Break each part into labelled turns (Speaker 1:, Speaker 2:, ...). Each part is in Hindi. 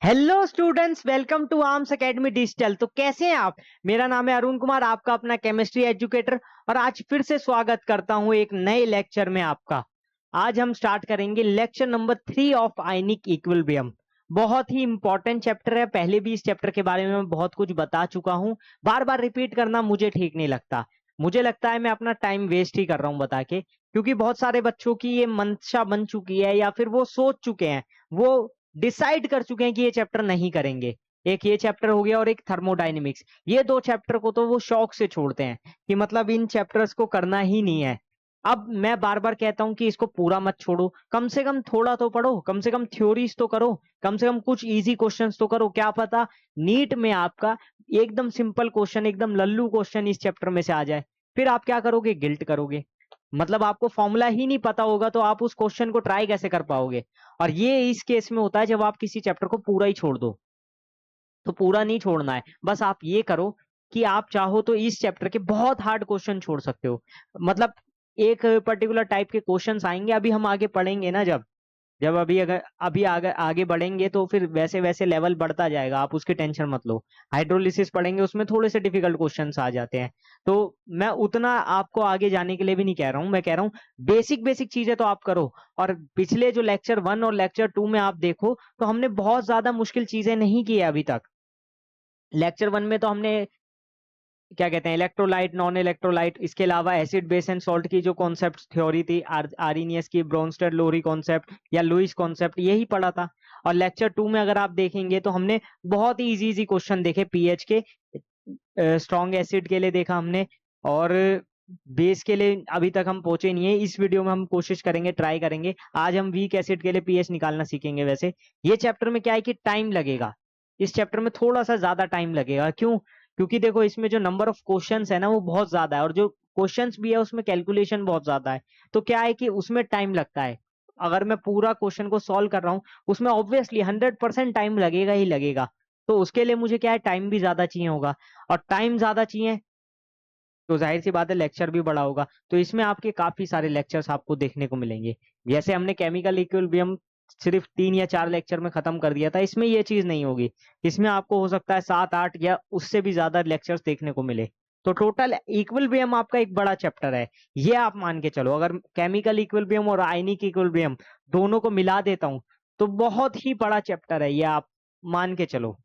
Speaker 1: Hello students, welcome to Arms Academy Digital. तो कैसे हैं आप? मेरा नाम है अरुण कुमार, आपका अपना केमिस्ट्री एजुकेटर, और आज फिर से स्वागत करता हूं एक नए लेक्चर में आपका। आज हम स्टार्ट करेंगे lecture number 3 of ionic equilibrium. बहुत ही इंपॉर्टेंट चैप्टर है। पहले भी इस चैप्टर के बारे में मैं बहुत कुछ बता चुका हूं। बार बार रिपीट करना मुझे ठीक नहीं लगता। मुझे लगता है मैं अपना टाइम वेस्ट ही कर रहा हूं बता के, क्योंकि बहुत सारे बच्चों की ये मंशा बन चुकी है, या फिर वो सोच चुके हैं, वो डिसाइड कर चुके हैं कि ये चैप्टर नहीं करेंगे। एक ये चैप्टर हो गया और एक थर्मोडायनेमिक्स। ये दो चैप्टर को तो वो शौक से छोड़ते हैं कि मतलब इन चैप्टर्स को करना ही नहीं है। अब मैं बार बार कहता हूं कि इसको पूरा मत छोड़ो, कम से कम थोड़ा तो पढ़ो, कम से कम थ्योरीज तो करो, कम से कम कुछ इजी क्वेश्चंस तो करो। क्या पता नीट में आपका एकदम सिंपल क्वेश्चन, एकदम लल्लू क्वेश्चन इस चैप्टर में से आ जाए। फिर आप क्या करोगे? गिल्ट करोगे। मतलब आपको फॉर्मूला ही नहीं पता होगा तो आप उस क्वेश्चन को ट्राई कैसे कर पाओगे? और ये इस केस में होता है जब आप किसी चैप्टर को पूरा ही छोड़ दो। तो पूरा नहीं छोड़ना है, बस आप ये करो कि आप चाहो तो इस चैप्टर के बहुत हार्ड क्वेश्चन छोड़ सकते हो। मतलब एक पर्टिकुलर टाइप के क्वेश्चंस आएंगे, अभी हम आगे पढ़ेंगे ना, जब जब अभी अगर अभी आगे आगे बढ़ेंगे तो फिर वैसे वैसे लेवल बढ़ता जाएगा, आप उसकी टेंशन मत लो। हाइड्रोलिसिस पढ़ेंगे, उसमें थोड़े से डिफिकल्ट क्वेश्चंस आ जाते हैं। तो मैं उतना आपको आगे जाने के लिए भी नहीं कह रहा हूं, मैं कह रहा हूं बेसिक बेसिक चीजें तो आप करो। और पिछले जो लेक्चर 1 और लेक्चर 2 में आप देखो तो हमने बहुत ज्यादा मुश्किल चीजें नहीं की है अभी तक। लेक्चर 1 में तो हमने क्या कहते हैं, इलेक्ट्रोलाइट, नॉन इलेक्ट्रोलाइट, इसके अलावा एसिड बेस एंड सॉल्ट की जो कॉन्सेप्ट थ्योरी थी, आर्रीनियस की ब्रोंस्टर लोरी कॉन्सेप्ट या लुईस कॉन्सेप्ट, यही पढ़ा था। और लेक्चर 2 में अगर आप देखेंगे तो हमने बहुत ही इजी इजी क्वेश्चन देखे पीएच के। स्ट्रॉन्ग एसिड के लिए देखा हमने, और बेस के लिए अभी तक हम पहुंचे नहीं है। इस वीडियो में हम कोशिश करेंगे, ट्राई करेंगे। आज हम वीक एसिड के लिए पीएच निकालना सीखेंगे। वैसे ये चैप्टर में क्या है कि टाइम लगेगा, इस चैप्टर में थोड़ा सा ज्यादा टाइम लगेगा। क्यों? क्योंकि देखो इसमें जो नंबर ऑफ क्वेश्चंस है ना वो बहुत ज्यादा है, और जो क्वेश्चंस भी है उसमें कैलकुलेशन बहुत ज्यादा है। तो क्या है कि उसमें टाइम लगता है। अगर मैं पूरा क्वेश्चन को सॉल्व कर रहा हूँ उसमें ऑब्वियसली 100% टाइम लगेगा ही लगेगा। तो उसके लिए मुझे क्या है, टाइम भी ज्यादा चाहिए होगा। और टाइम ज्यादा चाहिए तो जाहिर सी बात है लेक्चर भी बड़ा होगा। तो इसमें आपके काफी सारे लेक्चर्स आपको देखने को मिलेंगे। जैसे हमने केमिकल इक्विलिब्रियम सिर्फ 3 या 4 लेक्चर में खत्म कर दिया था, इसमें ये चीज नहीं होगी। इसमें आपको हो सकता है 7 8 या उससे भी ज्यादा लेक्चर्स देखने को मिले। तो टोटल इक्विलिब्रियम आपका एक बड़ा चैप्टर है, ये आप मान के चलो। अगर केमिकल इक्विलिब्रियम और आयनिक इक्विलिब्रियम दोनों को मिला देता हूं तो बहुत ही बड़ा चैप्टर है, ये आप मान के चलो।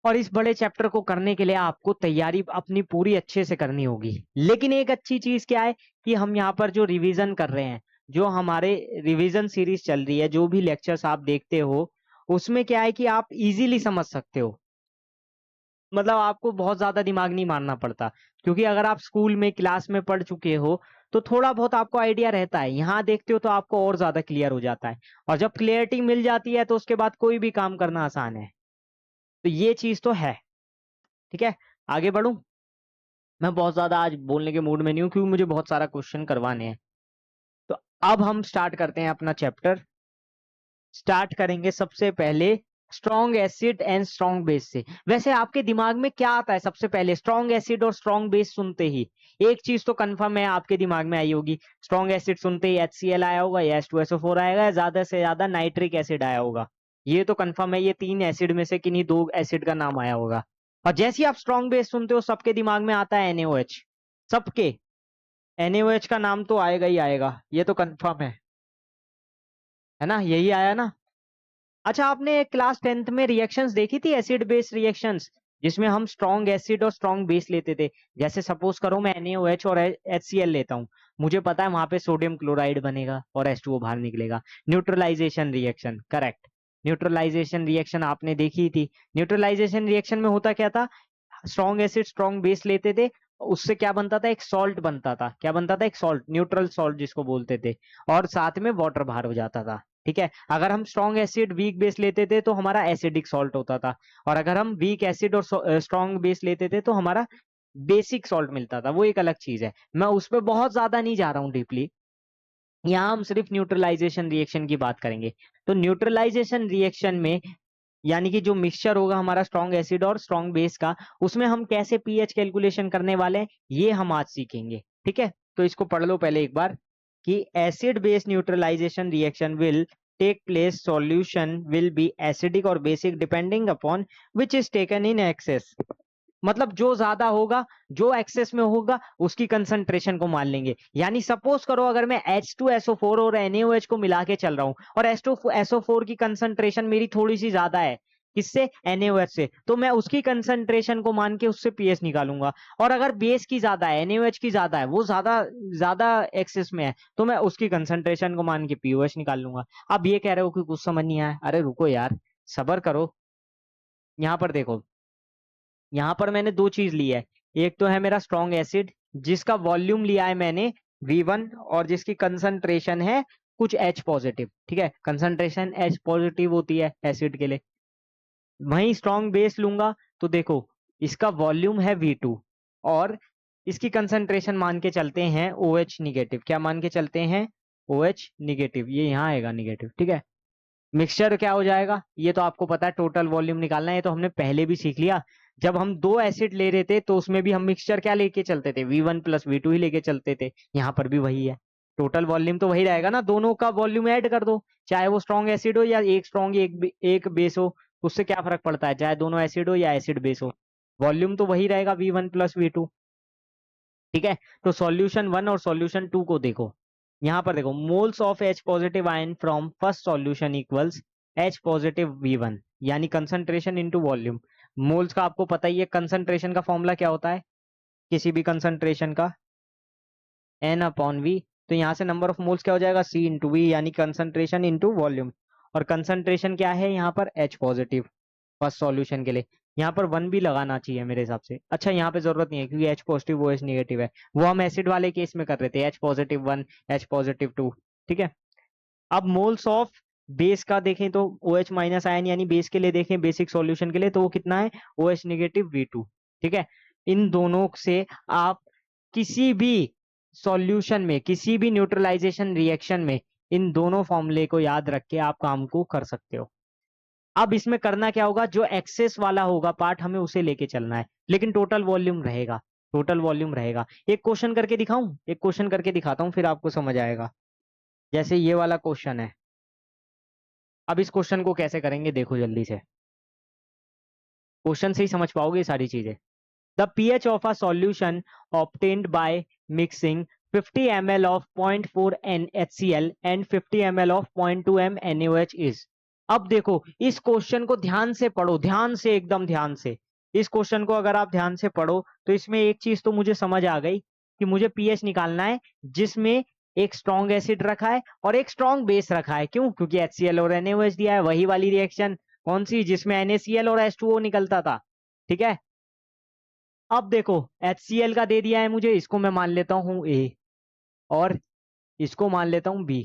Speaker 1: और इस बड़े चैप्टर को करने के लिए आपको तैयारी अपनी पूरी अच्छे से करनी होगी। लेकिन एक अच्छी चीज क्या है कि हम यहाँ पर जो रिवीजन कर रहे हैं, जो हमारे रिवीजन सीरीज चल रही है, जो भी लेक्चर्स आप देखते हो उसमें क्या है कि आप इजीली समझ सकते हो। मतलब आपको बहुत ज्यादा दिमाग नहीं मारना पड़ता, क्योंकि अगर आप स्कूल में क्लास में पढ़ चुके हो तो थोड़ा बहुत आपको आइडिया रहता है। यहाँ देखते हो तो आपको और ज्यादा क्लियर हो जाता है, और जब क्लियरिटी मिल जाती है तो उसके बाद कोई भी काम करना आसान है। तो ये चीज तो है। ठीक है, आगे बढ़ूं। मैं बहुत ज्यादा आज बोलने के मूड में नहीं हूं, क्योंकि मुझे बहुत सारा क्वेश्चन करवाने हैं। तो अब हम स्टार्ट करते हैं अपना चैप्टर। स्टार्ट करेंगे सबसे पहले strong acid and strong base से। वैसे आपके दिमाग में क्या आता है सबसे पहले स्ट्रॉन्ग एसिड और स्ट्रॉन्ग बेस सुनते ही? एक चीज तो कंफर्म है आपके दिमाग में आई होगी, स्ट्रॉन्ग एसिड सुनते ही HCl आया होगा, या H2SO4 आएगा, या ज्यादा से ज्यादा नाइट्रिक एसिड आया होगा। ये तो कंफर्म है, ये 3 एसिड में से किन्हीं 2 एसिड का नाम आया होगा। और जैसे ही आप स्ट्रॉन्ग बेस सुनते हो सबके दिमाग में आता है NaOH। सबके NaOH का नाम तो आएगा ही आएगा, ये तो कंफर्म है ना? यही आया ना? अच्छा, आपने क्लास 10th में रिएक्शंस देखी थी, एसिड बेस रिएक्शंस, जिसमें हम स्ट्रॉन्ग एसिड और स्ट्रॉन्ग बेस लेते थे। जैसे सपोज करो मैं NaOH और HCl लेता हूँ, मुझे पता है वहां पे सोडियम क्लोराइड बनेगा और H2O बाहर निकलेगा। Neutralization reaction, correct. Neutralization reaction आपने देखी थी। न्यूट्रलाइजेशन रिएक्शन में होता क्या था? स्ट्रॉन्ग एसिड स्ट्रॉन्ग बेस लेते थे, उससे क्या बनता था? एक सॉल्ट बनता था। क्या बनता था? एक सॉल्ट, न्यूट्रल सॉल्ट जिसको बोलते थे, और साथ में वाटर बाहर हो जाता था। ठीक है, अगर हम स्ट्रॉन्ग एसिड वीक बेस लेते थे तो हमारा एसिडिक सॉल्ट होता था, और अगर हम वीक एसिड और स्ट्रॉन्ग बेस लेते थे तो हमारा बेसिक सॉल्ट मिलता था। वो एक अलग चीज है, मैं उस पर बहुत ज्यादा नहीं जा रहा हूँ डीपली। यहाँ हम सिर्फ न्यूट्रलाइजेशन रिएक्शन की बात करेंगे। तो न्यूट्रलाइजेशन रिएक्शन में यानी कि जो मिक्सचर होगा हमारा स्ट्रॉन्ग एसिड और स्ट्रॉन्ग बेस का, उसमें हम कैसे पीएच कैलकुलेशन करने वाले हैं ये हम आज सीखेंगे। ठीक है, तो इसको पढ़ लो पहले एक बार कि acid base neutralization reaction will take place, solution will be acidic or basic depending upon which is taken in excess. मतलब जो ज्यादा होगा, जो एक्सेस में होगा, उसकी कंसंट्रेशन को मान लेंगे। यानी सपोज करो अगर मैं H2SO4 और NaOH को मिला के चल रहा हूं और H2SO4 की कंसंट्रेशन मेरी थोड़ी सी ज्यादा है, किससे? NaOH से, तो मैं उसकी कंसंट्रेशन को मान के उससे पीएच निकालूंगा। और अगर बेस की ज्यादा है, NaOH की ज्यादा है, वो ज्यादा ज्यादा एक्सेस में है, तो मैं उसकी कंसंट्रेशन को मान के पीओएच निकाल लूंगा। अब ये कह रहे हो कि कुछ समझ नहीं आया, अरे रुको यार, सबर करो। यहाँ पर देखो, यहाँ पर मैंने दो चीज ली है। एक तो है मेरा स्ट्रॉन्ग एसिड, जिसका वॉल्यूम लिया है मैंने V1 और जिसकी कंसंट्रेशन है कुछ H पॉजिटिव। ठीक है, कंसंट्रेशन H पॉजिटिव होती है एसिड के लिए। वहीं स्ट्रॉन्ग बेस लूंगा तो देखो, इसका वॉल्यूम है V2 और इसकी कंसंट्रेशन मान के चलते हैं OH निगेटिव। क्या मान के चलते हैं? OH negative. ये यहाँ आएगा निगेटिव। ठीक है, मिक्सचर क्या हो जाएगा? ये तो आपको पता है, टोटल वॉल्यूम निकालना है, ये तो हमने पहले भी सीख लिया। जब हम दो एसिड ले रहे थे तो उसमें भी हम मिक्सचर क्या लेके चलते थे? V1 प्लस V2 ही लेके चलते थे। यहाँ पर भी वही है, टोटल वॉल्यूम तो वही रहेगा ना, दोनों का वॉल्यूम ऐड कर दो, चाहे वो स्ट्रॉन्ग एसिड हो या एक स्ट्रॉन्ग एक बेस हो, उससे क्या फर्क पड़ता है? चाहे दोनों एसिड हो या एसिड बेस हो, वॉल्यूम तो वही रहेगा, V1 प्लस V2। ठीक है, तो सॉल्यूशन 1 और सॉल्यूशन 2 को देखो। यहाँ पर देखो, moles of H positive ion from first solution equals H positive V1, यानी कंसंट्रेशन इनटू वॉल्यूम। मोल्स का आपको पता ही है, कंसंट्रेशन का फॉर्मूला क्या होता है किसी भी कंसंट्रेशन का? N/V। तो यहाँ से नंबर ऑफ मोल्स क्या हो जाएगा? C/V, यानी कंसंट्रेशन इनटू वॉल्यूम। और कंसंट्रेशन क्या है यहाँ पर? H पॉजिटिव फर्स्ट सॉल्यूशन के लिए। यहाँ पर 1 भी लगाना चाहिए मेरे हिसाब से। अच्छा, यहाँ पे जरूरत नहीं है क्योंकि H पॉजिटिव OH निगेटिव है, वो हम एसिड वाले केस में कर रहे थे, H पॉजिटिव 1 H पॉजिटिव 2। ठीक है, अब मोल्स ऑफ बेस का देखें तो OH माइनस आयन, यानी बेस के लिए देखें, बेसिक सॉल्यूशन के लिए, तो वो कितना है? OH negative V2। ठीक है, इन दोनों से आप किसी भी सॉल्यूशन में, किसी भी न्यूट्रलाइजेशन रिएक्शन में इन दोनों फॉर्मूले को याद रख के आप काम को कर सकते हो। अब इसमें करना क्या होगा? जो एक्सेस वाला होगा पार्ट, हमें उसे लेके चलना है, लेकिन टोटल वॉल्यूम रहेगा, टोटल वॉल्यूम रहेगा। एक क्वेश्चन करके दिखाऊं? एक क्वेश्चन करके दिखाता हूं, फिर आपको समझ आएगा। जैसे ये वाला क्वेश्चन है, अब इस क्वेश्चन को कैसे करेंगे देखो जल्दी से, क्वेश्चन से ही समझ पाओगे ये सारी चीजें। The pH of a solution obtained by mixing 50 ml of 0.4 NaCl and 50 ml of 0.2 NaOH is। अब देखो, इस क्वेश्चन को ध्यान से पढ़ो, ध्यान से, एकदम ध्यान से। इस क्वेश्चन को अगर आप ध्यान से पढ़ो तो इसमें एक चीज तो मुझे समझ आ गई कि मुझे पीएच निकालना है जिसमें एक स्ट्रॉन्ग एसिड रखा है और एक स्ट्रॉन्ग बेस रखा है। क्यों? क्योंकि HCl और NaOH दिया है, वही वाली रिएक्शन। कौन सी? जिसमें NaCl और H2O निकलता था। ठीक है, अब देखो, HCl का दे दिया है मुझे, इसको मैं मान लेता हूं A और इसको मान लेता हूं B।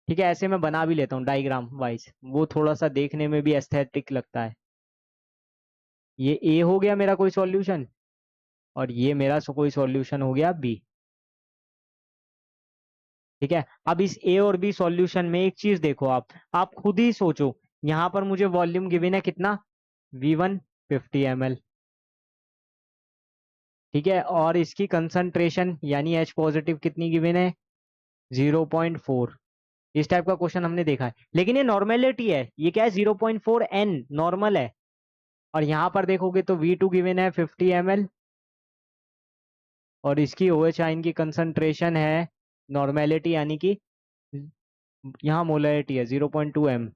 Speaker 1: ठीक है, ऐसे मैं बना भी लेता हूँ डायग्राम वाइज, वो थोड़ा सा देखने में भी एस्थेटिक लगता है। ये A हो गया मेरा कोई सॉल्यूशन और ये मेरा कोई सॉल्यूशन हो गया B। ठीक है, अब इस A और B सॉल्यूशन में एक चीज देखो, आप खुद ही सोचो। यहां पर मुझे वॉल्यूम गिवन है कितना? V1 50 ml। ठीक है, और इसकी कंसंट्रेशन यानी H पॉजिटिव कितनी गिवन है? 0.4। इस टाइप का क्वेश्चन हमने देखा है, लेकिन ये नॉर्मेलिटी है। ये क्या है? 0.4 N नॉर्मल है। और यहां पर देखोगे तो V2 गिवन है 50 ml और इसकी OH आयन की कंसंट्रेशन है नॉर्मेलिटी, यानी कि यहाँ मोलरिटी है 0.2 M।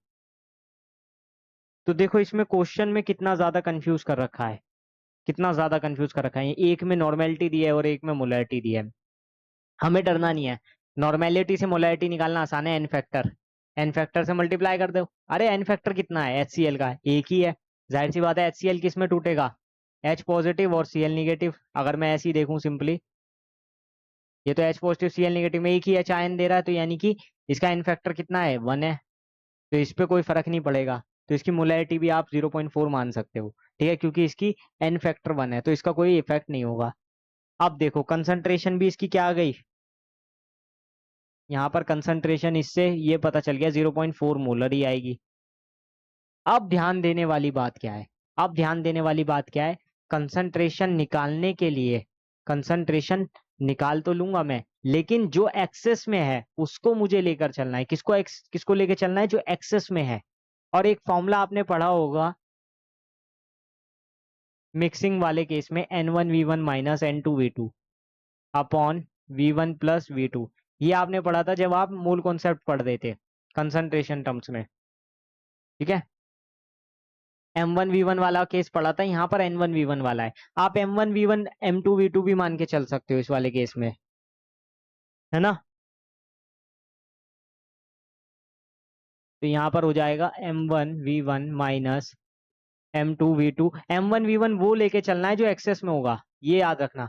Speaker 1: तो देखो इसमें क्वेश्चन में कितना ज्यादा कंफ्यूज कर रखा है, कितना ज्यादा कंफ्यूज कर रखा है। एक में नॉर्मेलिटी दी है और एक में मोलरिटी दी है। हमें डरना नहीं है, नॉर्मेलिटी से मोलरिटी निकालना आसान है। एन फैक्टर से मल्टीप्लाई कर दो। अरे एन फैक्टर कितना है? HCl का एक ही है, जाहिर सी बात है HCl किस में टूटेगा? H पॉजिटिव और Cl निगेटिव। अगर मैं ऐसे ही देखूं सिंपली, ये तो H पॉजिटिव Cl निगेटिव में एक ही H आयन दे रहा है, तो यानी कि इसका एन फैक्टर कितना है? 1 है, तो इस पे कोई फर्क नहीं पड़ेगा। तो इसकी मोलरिटी भी आप 0.4 मान सकते हो। ठीक है, क्योंकि इसकी एन फैक्टर 1 है, तो इसका कोई इफेक्ट नहीं होगा। अब देखो कंसंट्रेशन भी इसकी क्या आ गई? यहाँ पर कंसंट्रेशन इससे ये पता चल गया 0.4 मोलर ही आएगी। अब ध्यान देने वाली बात क्या है? अब ध्यान देने वाली बात क्या है? कंसंट्रेशन निकालने के लिए, कंसंट्रेशन निकाल तो लूंगा मैं, लेकिन जो एक्सेस में है उसको मुझे लेकर चलना है। किसको लेकर चलना है? जो एक्सेस में है। और एक फॉर्मूला आपने पढ़ा होगा मिक्सिंग वाले केस में, N1V1 minus N2V2 upon V1 plus V2। ये आपने पढ़ा था जब आप मूल कॉन्सेप्ट पढ़ रहे थे कंसंट्रेशन टर्म्स में। ठीक है, M1V1 वाला केस पढ़ा था, यहाँ पर N1V1 वाला है। आप M1V1 M2V2 भी मान के चल सकते हो इस वाले केस में, है ना। तो यहाँ पर हो जाएगा M1V1 माइनस M2V2। M1V1 वो लेके चलना है जो एक्सेस में होगा, ये याद रखना।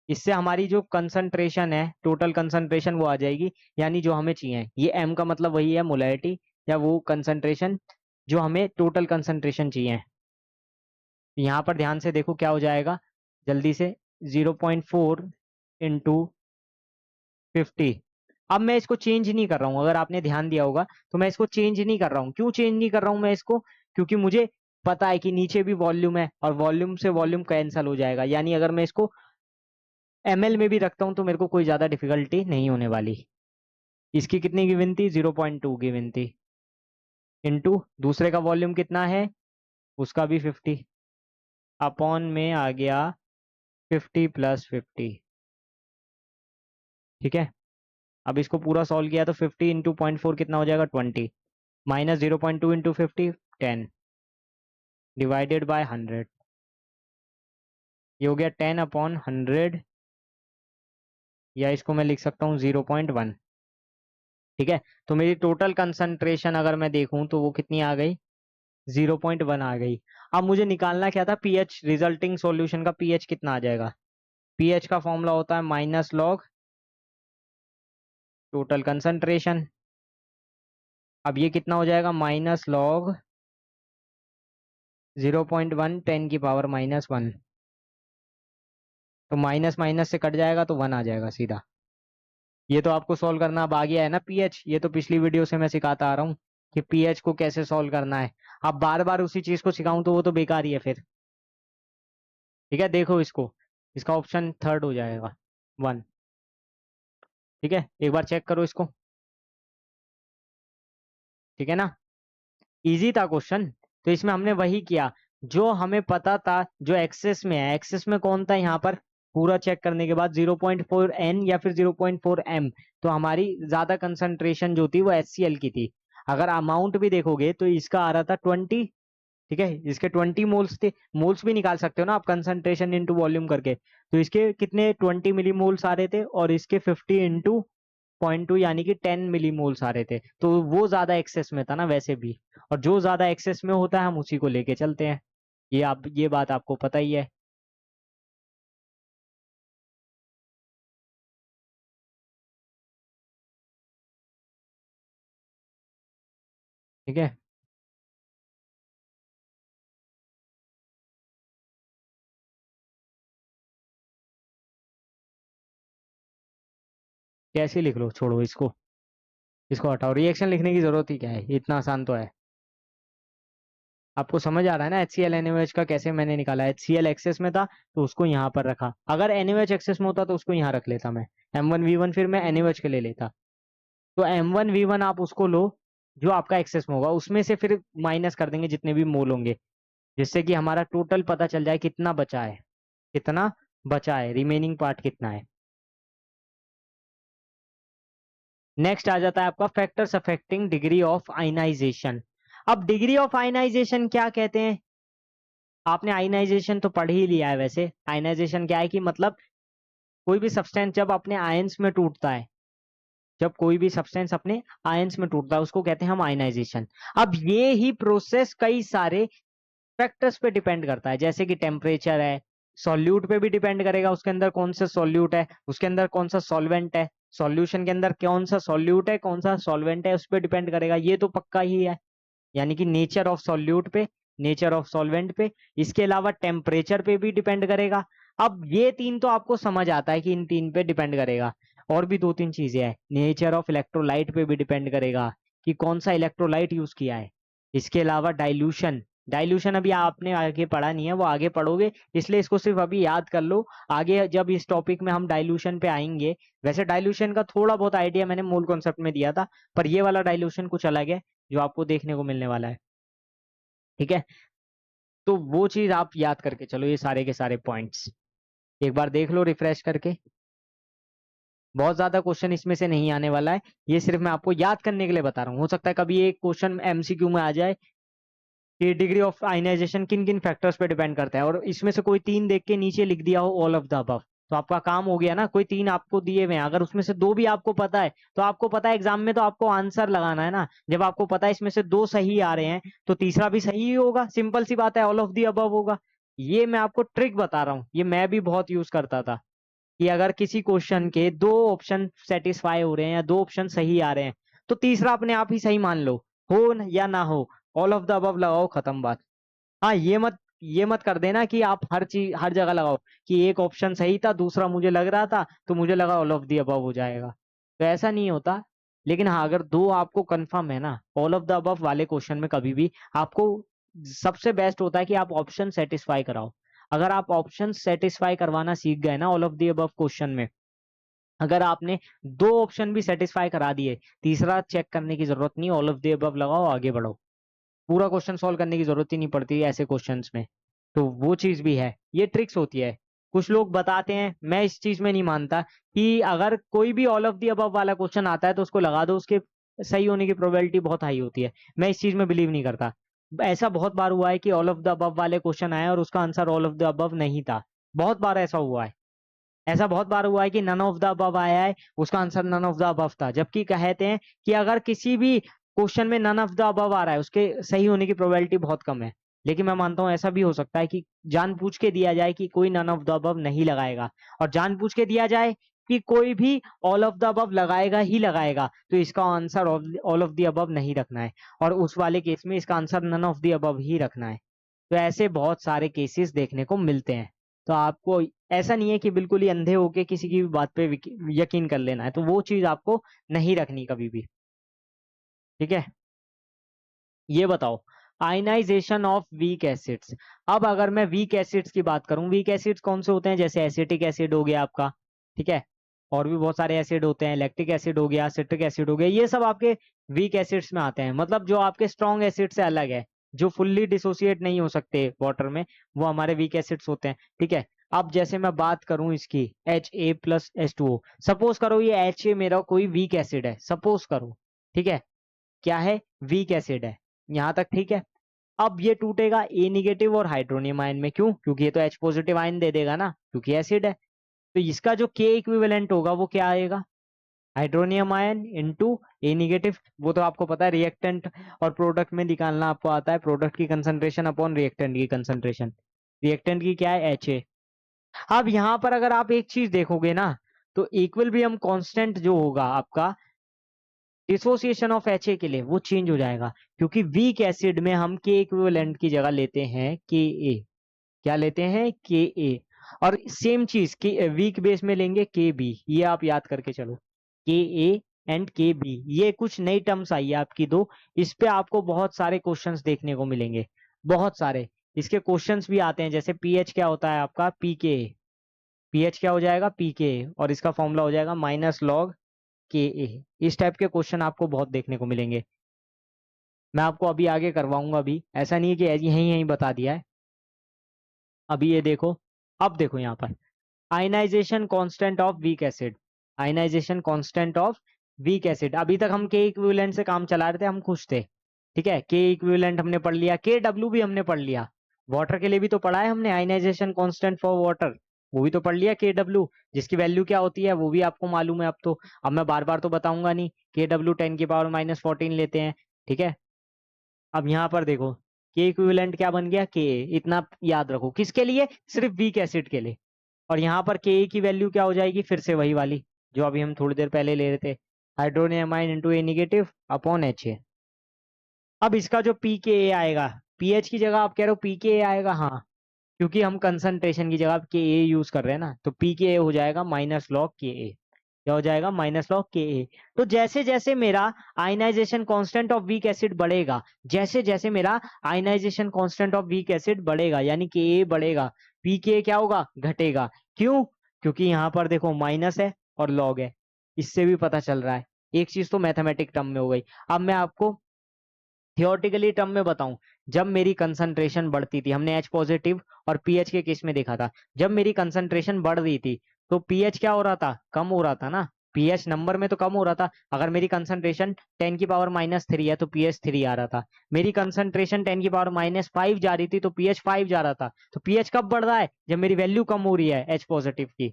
Speaker 1: इससे हमारी जो कंसंट्रेशन है, टोटल कंसंट्रेशन, वो आ जाएगी, यानी जो हमें चाहिए। ये M का मतलब वही है, मोलैरिटी, या वो कंसंट्रेशन जो हमें टोटल कंसंट्रेशन चाहिए। यहाँ पर ध्यान से देखो क्या हो जाएगा जल्दी से, 0.4 इंटू 50। अब मैं इसको चेंज नहीं कर रहा हूँ, अगर आपने ध्यान दिया होगा तो मैं इसको चेंज नहीं कर रहा हूँ। क्यों चेंज नहीं कर रहा हूँ मैं इसको? क्योंकि मुझे पता है कि नीचे भी वॉल्यूम है और वॉल्यूम से वॉल्यूम कैंसल हो जाएगा, यानी अगर मैं इसको ml में भी रखता हूँ तो मेरे को कोई ज्यादा डिफिकल्टी नहीं होने वाली। इसकी कितनी गिवन थी? 0.2 गिवन थी, इंटू दूसरे का वॉल्यूम कितना है, उसका भी 50, अपॉन में आ गया 50 प्लस 50। ठीक है, अब इसको पूरा सॉल्व किया तो 50 इंटू 0.4 कितना हो जाएगा? 20, माइनस 0.2 इंटू 50 10, डिवाइडेड बाय 100। ये हो गया 10 अपॉन 100, या इसको मैं लिख सकता हूँ 0.1। ठीक है, तो मेरी टोटल कंसंट्रेशन अगर मैं देखूं तो वो कितनी आ गई? 0.1 आ गई। अब मुझे निकालना क्या था? पीएच, रिजल्टिंग सॉल्यूशन का पीएच कितना आ जाएगा? पीएच का फॉर्मूला होता है माइनस लॉग टोटल कंसंट्रेशन। अब ये कितना हो जाएगा? माइनस लॉग 0.1 10 की पावर -1। तो माइनस माइनस से कट जाएगा तो 1 आ जाएगा सीधा। ये तो आपको सॉल्व करना अब आ गया है ना पीएच। ये तो पिछली वीडियो से मैं सिखाता आ रहा हूँ कि पीएच को कैसे सॉल्व करना है। अब बार बार उसी चीज को सिखाऊं तो वो तो बेकार ही है फिर। ठीक है, देखो इसको, इसका ऑप्शन थर्ड हो जाएगा 1। ठीक है, एक बार चेक करो इसको। ठीक है ना, इजी था क्वेश्चन। तो इसमें हमने वही किया जो हमें पता था, जो एक्सेस में है। एक्सेस में कौन था यहाँ पर? पूरा चेक करने के बाद 0.4 N या फिर 0.4 M। तो हमारी ज्यादा कंसंट्रेशन जो थी वो HCl की थी। अगर अमाउंट भी देखोगे तो इसका आ रहा था 20। ठीक है, इसके 20 मोल्स थे। मोल्स भी निकाल सकते हो ना आप, कंसंट्रेशन इंटू वॉल्यूम करके। तो इसके कितने 20 मिली मोल्स आ रहे थे, और इसके 50 इंटू 0.2 यानी कि 10 मिली मोल्स आ रहे थे। तो वो ज्यादा एक्सेस में था ना वैसे भी, और जो ज्यादा एक्सेस में होता है हम उसी को लेके चलते हैं। ये बात आपको पता ही है। ठीक है, कैसे लिख लो, छोड़ो इसको, इसको हटाओ। रिएक्शन लिखने की जरूरत ही क्या है, इतना आसान तो है। आपको समझ आ रहा है ना HCl NaOH का कैसे मैंने निकाला? HCl एक्सेस में था तो उसको यहाँ पर रखा। अगर NaOH एक्सेस में होता तो उसको यहाँ रख लेता मैं, M1V1 फिर मैं NaOH के ले लेता। तो M1V1 आप उसको लो जो आपका एक्सेस में होगा, उसमें से फिर माइनस कर देंगे जितने भी मोल होंगे, जिससे कि हमारा टोटल पता चल जाए कितना बचा है, कितना बचा है, रिमेनिंग पार्ट कितना है। नेक्स्ट आ जाता है आपका factors affecting degree of ionization. अब डिग्री ऑफ आयनाइजेशन क्या कहते हैं? आपने आयनाइजेशन तो पढ़ ही लिया है वैसे। आयनाइजेशन क्या है कि मतलब कोई भी सब्सटेंस जब अपने आयंस में टूटता है, जब कोई भी सब्सटेंस अपने आयंस में टूटता है उसको कहते हैं हम आयनाइजेशन। अब ये ही प्रोसेस कई सारे फैक्टर्स पे डिपेंड करता है, जैसे कि टेम्परेचर है, सॉल्यूट पे भी डिपेंड करेगा, उसके अंदर कौन सा सॉल्यूट है, उसके अंदर कौन सा सॉल्वेंट है, सॉल्यूशन के अंदर कौन सा सॉल्यूट है, कौन सा सॉल्वेंट है, उस पर डिपेंड करेगा। ये तो पक्का ही है, यानी कि नेचर ऑफ सॉल्यूट पे, नेचर ऑफ सॉल्वेंट पे। इसके अलावा टेम्परेचर पे भी डिपेंड करेगा। अब ये तीन तो आपको समझ आता है कि इन तीन पे डिपेंड करेगा। और भी दो तीन चीजें हैं, नेचर ऑफ इलेक्ट्रोलाइट पे भी डिपेंड करेगा कि कौन सा इलेक्ट्रोलाइट यूज किया है। इसके अलावा डाइल्यूशन, डाइल्यूशन अभी आपने आगे पढ़ा नहीं है, वो आगे पढ़ोगे, इसलिए इसको सिर्फ अभी याद कर लो। आगे जब इस टॉपिक में हम डाइल्यूशन पे आएंगे, वैसे डाइल्यूशन का थोड़ा बहुत आइडिया मैंने मूल कॉन्सेप्ट में दिया था, पर ये वाला डाइल्यूशन कुछ अलग है जो आपको देखने को मिलने वाला है। ठीक है, तो वो चीज आप याद करके चलो, ये सारे के सारे पॉइंट्स एक बार देख लो रिफ्रेश करके। बहुत ज्यादा क्वेश्चन इसमें से नहीं आने वाला है, ये सिर्फ मैं आपको याद करने के लिए बता रहा हूँ। हो सकता है कभी एक क्वेश्चन एमसीक्यू में आ जाए कि डिग्री ऑफ आयनाइजेशन किन किन फैक्टर्स पे डिपेंड करता है, और इसमें से कोई 3 देख के नीचे लिख दिया हो ऑल ऑफ द अबव, तो आपका काम हो गया ना। कोई 3 आपको दिए हुए हैं, अगर उसमें से 2 भी आपको पता है तो आपको पता है एग्जाम में तो आपको आंसर लगाना है ना। जब आपको पता है इसमें से 2 सही आ रहे हैं तो तीसरा भी सही ही होगा, सिंपल सी बात है, ऑल ऑफ द अबव होगा। ये मैं आपको ट्रिक बता रहा हूँ, ये मैं भी बहुत यूज करता था कि अगर किसी क्वेश्चन के 2 ऑप्शन सेटिस्फाई हो रहे हैं या 2 ऑप्शन सही आ रहे हैं तो तीसरा अपने आप ही सही मान लो, हो या ना हो, ऑल ऑफ द अबव लगाओ, खत्म बात। हाँ, ये मत कर देना कि आप हर चीज हर जगह लगाओ कि एक ऑप्शन सही था, दूसरा मुझे लग रहा था तो मुझे लगा ऑल ऑफ द अबव हो जाएगा, तो ऐसा नहीं होता। लेकिन हाँ, अगर 2 आपको कंफर्म है ना ऑल ऑफ द अबव वाले क्वेश्चन में, कभी भी आपको सबसे बेस्ट होता है कि आप ऑप्शन सेटिस्फाई कराओ। अगर आप ऑप्शन सेटिस्फाई करवाना सीख गए ना all of the above question में, अगर आपने 2 ऑप्शन भी सेटिस्फाई करा दिए, तीसरा चेक करने की जरूरत नहीं, ऑल ऑफ द अबव लगाओ, आगे बढ़ो। पूरा क्वेश्चन सॉल्व करने की जरूरत ही नहीं पड़ती ऐसे क्वेश्चंस में। तो वो चीज भी है, ये ट्रिक्स होती है। कुछ लोग बताते हैं, मैं इस चीज में नहीं मानता कि अगर कोई भी ऑल ऑफ द अबव वाला क्वेश्चन आता है तो उसको लगा दो, उसके सही होने की प्रोबेबिलिटी बहुत हाई होती है। मैं इस चीज में बिलीव नहीं करता। ऐसा बहुत बार हुआ है कि ऑल ऑफ द अबव वाले क्वेश्चन आए और उसका answer all of the above नहीं था। बहुत बार ऐसा हुआ है। ऐसा बहुत बार हुआ है कि नन ऑफ द अबव आया है, उसका answer none of the above था, जबकि कहते हैं कि अगर किसी भी क्वेश्चन में नन ऑफ द अबव आ रहा है उसके सही होने की प्रोबेबिलिटी बहुत कम है। लेकिन मैं मानता हूं ऐसा भी हो सकता है कि जानबूझ के दिया जाए कि कोई नन ऑफ द अबव नहीं लगाएगा, और जानबूझ के दिया जाए कि कोई भी ऑल ऑफ द अबव लगाएगा ही लगाएगा, तो इसका answer all of the above नहीं रखना है, और उस वाले केस में इसका answer none of the above ही रखना है। तो ऐसे बहुत सारे केसेस देखने को मिलते हैं। तो आपको ऐसा नहीं है कि बिल्कुल ही अंधे होके किसी की भी बात पे यकीन कर लेना है, तो वो चीज आपको नहीं रखनी कभी भी। ठीक है, ये बताओ, आयनाइजेशन ऑफ वीक एसिड्स। अब अगर मैं वीक एसिड्स की बात करूं, वीक एसिड्स कौन से होते हैं? जैसे एसिटिक एसिड हो गया आपका, ठीक है, और भी बहुत सारे एसिड होते हैं, लैक्टिक एसिड हो गया, सिट्रिक एसिड हो गया, ये सब आपके वीक एसिड्स में आते हैं। मतलब जो आपके स्ट्रॉन्ग एसिड से अलग है, जो फुल्ली डिसोसिएट नहीं हो सकते वाटर में, वो हमारे वीक एसिड्स होते हैं। ठीक है, अब जैसे मैं बात करूं इसकी Ha+H2O, सपोज करो ये Ha मेरा कोई वीक एसिड है, सपोज करो, ठीक है, क्या है, वीक एसिड है, यहां तक ठीक है। अब ये टूटेगा ए निगेटिव और हाइड्रोनियम आयन में, क्यों? क्योंकि ये तो H पॉजिटिव आयन दे देगा ना, क्योंकि एसिड है। तो इसका जो K इक्विवेलेंट होगा वो क्या आएगा? हाइड्रोनियम आयन इंटू ए निगेटिव। वो तो आपको पता है, रिएक्टेंट और प्रोडक्ट में निकालना आपको आता है, प्रोडक्ट की कंसंट्रेशन अपॉन रिएक्टेंट की कंसंट्रेशन। रिएक्टेंट की क्या है? Ha। अब यहां पर अगर आप एक चीज देखोगे ना, तो इक्विलिब्रियम कांस्टेंट जो होगा आपका डिसोसिएशन ऑफ एच के लिए, वो चेंज हो जाएगा, क्योंकि वीक एसिड में हम के इक्विवेलेंट की जगह लेते हैं के ए। क्या लेते हैं? के ए। और सेम चीज के वीक बेस में लेंगे के बी, ये आप याद करके चलो, के ए एंड के बी। ये कुछ नई टर्म्स आई है आपकी दो, इस पे आपको बहुत सारे क्वेश्चंस देखने को मिलेंगे, बहुत सारे। इसके क्वेश्चंस भी आते हैं, जैसे पीएच क्या होता है आपका? पी के। पीएच क्या हो जाएगा? पी के, और इसका फॉर्मूला हो जाएगा -log के ए। इस टाइप के क्वेश्चन आपको बहुत देखने को मिलेंगे। मैं आपको अभी आगे करवाऊंगा, अभी ऐसा नहीं है कि यहीं यहीं बता दिया है। अभी ये देखो, अब देखो यहाँ पर ionization constant of weak acid. Ionization constant of weak acid, अभी तक हम के इक्विवेलेंट से काम चला रहे थे, हम खुश थे। ठीक है, के इक्विवेलेंट हमने पढ़ लिया, के डब्ल्यू भी हमने पढ़ लिया, वाटर के लिए भी तो पढ़ा है हमने, आयनाइजेशन कांस्टेंट फॉर वाटर, वो भी तो पढ़ लिया, के डब्ल्यू, जिसकी वैल्यू क्या होती है वो भी आपको मालूम है अब तो। अब मैं बार बार तो बताऊंगा नहीं, के डब्ल्यू 10⁻⁻14 लेते हैं। ठीक है, अब यहाँ पर देखो, के इक्विवेलेंट क्या बन गया? के, इतना याद रखो, किसके लिए? सिर्फ वीक एसिड के लिए। और यहाँ पर के की वैल्यू क्या हो जाएगी? फिर से वही वाली जो अभी हम थोड़ी देर पहले ले रहे थे, hydronium ion into A negative upon H A. अब इसका जो पी के ए आएगा, पीएच की जगह आप कह रहे हो पी के ए आएगा, हाँ, क्योंकि हम कंसंट्रेशन की जगह के ए यूज कर रहे हैं ना, तो पी के ए हो जाएगा -log के ए। क्या हो जाएगा, माइनस लॉग के ए। तो जैसे जैसे मेरा ionization constant of weak acid बढ़ेगा, जैसे जैसे मेरा ionization constant of weak acid बढ़ेगा यानी के ए बढ़ेगा, पी के क्या होगा, घटेगा। क्यों? क्योंकि यहाँ पर देखो माइनस है और लॉग है, इससे भी पता चल रहा है। एक चीज तो मैथमेटिक टर्म में हो गई। अब मैं आपको थियोरटिकली टर्म में बताऊं, जब मेरी कंसंट्रेशन बढ़ती थी, हमने एच पॉजिटिव और पीएच के केस में देखा था, जब मेरी कंसंट्रेशन बढ़ रही थी तो पीएच क्या हो रहा था, कम हो रहा था ना। पीएच नंबर में तो कम हो रहा था। अगर मेरी कंसंट्रेशन 10⁻³ है तो पीएच 3 आ रहा था। मेरी कंसंट्रेशन 10⁻5 जा रही थी तो पीएच 5 जा रहा था। तो पीएच कब बढ़ रहा है, जब मेरी वैल्यू कम हो रही है एच पॉजिटिव की।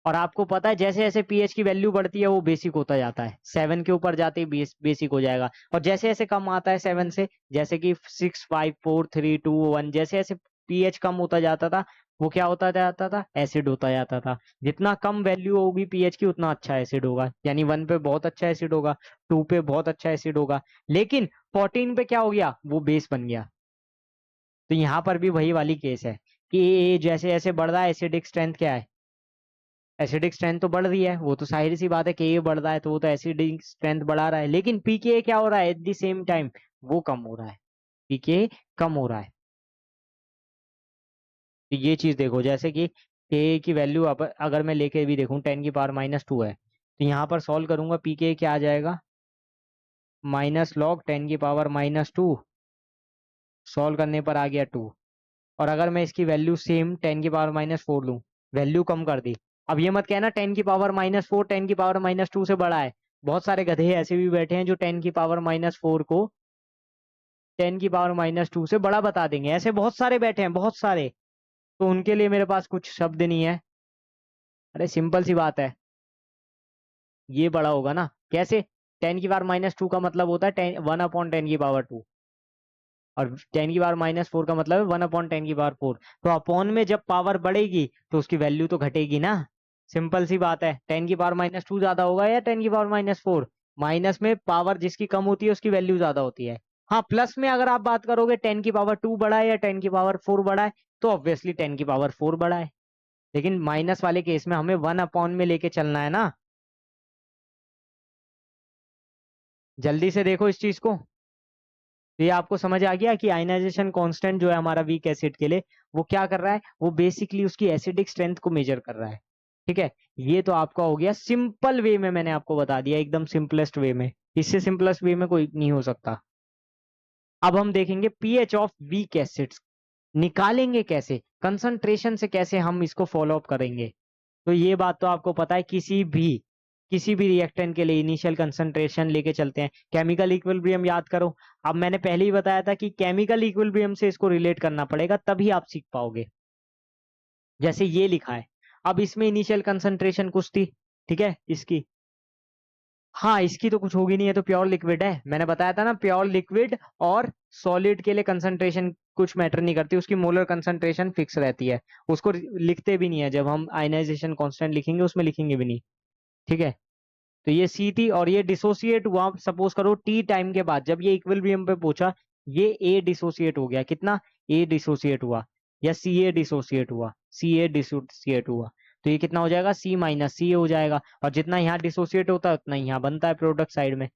Speaker 1: और आपको पता है जैसे जैसे पीएच की वैल्यू बढ़ती है वो बेसिक होता जाता है, 7 के ऊपर जाते ही बेसिक हो जाएगा। और जैसे जैसे कम आता है 7 से, जैसे कि 6 5 4 3 2 1, जैसे जैसे पीएच कम होता जाता था वो क्या होता जाता था, एसिड होता जाता था। जितना कम वैल्यू होगी पीएच की उतना अच्छा एसिड होगा, यानी 1 पे बहुत अच्छा एसिड होगा, 2 पे बहुत अच्छा एसिड होगा। लेकिन 14 पे क्या हो गया, वो बेस बन गया। तो यहाँ पर भी वही वाली केस है कि जैसे जैसे बढ़ रहा है एसिडिक स्ट्रेंथ क्या है, एसिडिक स्ट्रेंथ तो बढ़ रही है, वो तो जाहिर सी बात है कि ये बढ़ रहा है तो वो तो एसिडिक स्ट्रेंथ बढ़ा रहा है। लेकिन पीके क्या हो रहा है एट द सेम टाइम, वो कम हो रहा है, पीके कम हो रहा है। तो ये चीज देखो, जैसे कि के की वैल्यू अगर मैं लेके भी देखूं 10⁻², है तो यहाँ पर सॉल्व करूंगा पीके क्या आ जाएगा, माइनस लॉग 10⁻²। सॉल्व करने पर आ गया 2। और अगर मैं इसकी वैल्यू सेम 10⁻⁴ लूं, वैल्यू कम कर दी। अब ये मत कहना 10⁻⁴ 10⁻² से बड़ा है। बहुत सारे गधे ऐसे भी बैठे हैं जो 10⁻⁴ को 10⁻² से बड़ा बता देंगे, ऐसे बहुत सारे बैठे हैं, बहुत सारे। तो उनके लिए मेरे पास कुछ शब्द नहीं है। अरे सिंपल सी बात है, ये बड़ा होगा ना, कैसे? 10⁻² का मतलब होता है 1/10⁻², और 10⁻⁴ का मतलब है 1/10⁻⁴। तो अपॉन में जब पावर बढ़ेगी तो उसकी वैल्यू तो घटेगी ना। सिंपल सी बात है, 10⁻² ज्यादा होगा या 10⁻⁴? माइनस में पावर जिसकी कम होती है उसकी वैल्यू ज्यादा होती है। हाँ, प्लस में अगर आप बात करोगे 10⁻² बड़ा है या 10⁻⁴ बड़ा है, तो ऑब्वियसली 10⁻⁴ बड़ा है। लेकिन माइनस वाले केस में हमें 1 में लेके चलना है ना। जल्दी से देखो इस चीज को। तो ये आपको समझ आ गया कि आयनाइजेशन कांस्टेंट जो है हमारा वीक एसिड के लिए, वो क्या कर रहा है, वो बेसिकली उसकी एसिडिक स्ट्रेंथ को मेजर कर रहा है। ठीक है, ये तो आपका हो गया सिंपल वे में, मैंने आपको बता दिया एकदम सिंपलेस्ट वे में। इससे सिंपलेस्ट वे में कोई नहीं हो सकता। अब हम देखेंगे पीएच ऑफ वीक एसिड्स निकालेंगे कैसे, कंसंट्रेशन से कैसे हम इसको फॉलो अप करेंगे। तो ये बात तो आपको पता है, किसी भी रिएक्टेंट के लिए इनिशियल कंसंट्रेशन लेके चलते हैं। केमिकल इक्विलिब्रियम याद करो। अब मैंने पहले ही बताया था कि केमिकल इक्विलिब्रियम से इसको रिलेट करना पड़ेगा तभी आप सीख पाओगे। जैसे ये लिखा है, अब इसमें इनिशियल कंसंट्रेशन कुछ थी, ठीक है इसकी। हाँ, इसकी तो कुछ होगी नहीं, है तो प्योर लिक्विड है। मैंने बताया था ना, प्योर लिक्विड और सॉलिड के लिए कंसंट्रेशन कुछ मैटर नहीं करती, उसकी मोलर कंसंट्रेशन फिक्स रहती है। उसको लिखते भी नहीं है, जब हम आयनाइजेशन कांस्टेंट लिखेंगे उसमें लिखेंगे भी नहीं। ठीक है, तो ये सी थी और ये डिसोसिएट हुआ सपोज करो टी टाइम के बाद, जब ये इक्विलिब्रियम पे पहुंचा, ये ए डिसोसिएट हो गया। कितना? ए डिसोसिएट हुआ, या सी ए डिसोसिएट हुआ, सी ए डिसोसिएट हुआ। तो ये कितना हो जाएगा, सी माइनस सी हो जाएगा। और जितना यहाँ डिसोसिएट होता है उतना यहाँ बनता है प्रोडक्ट साइड में।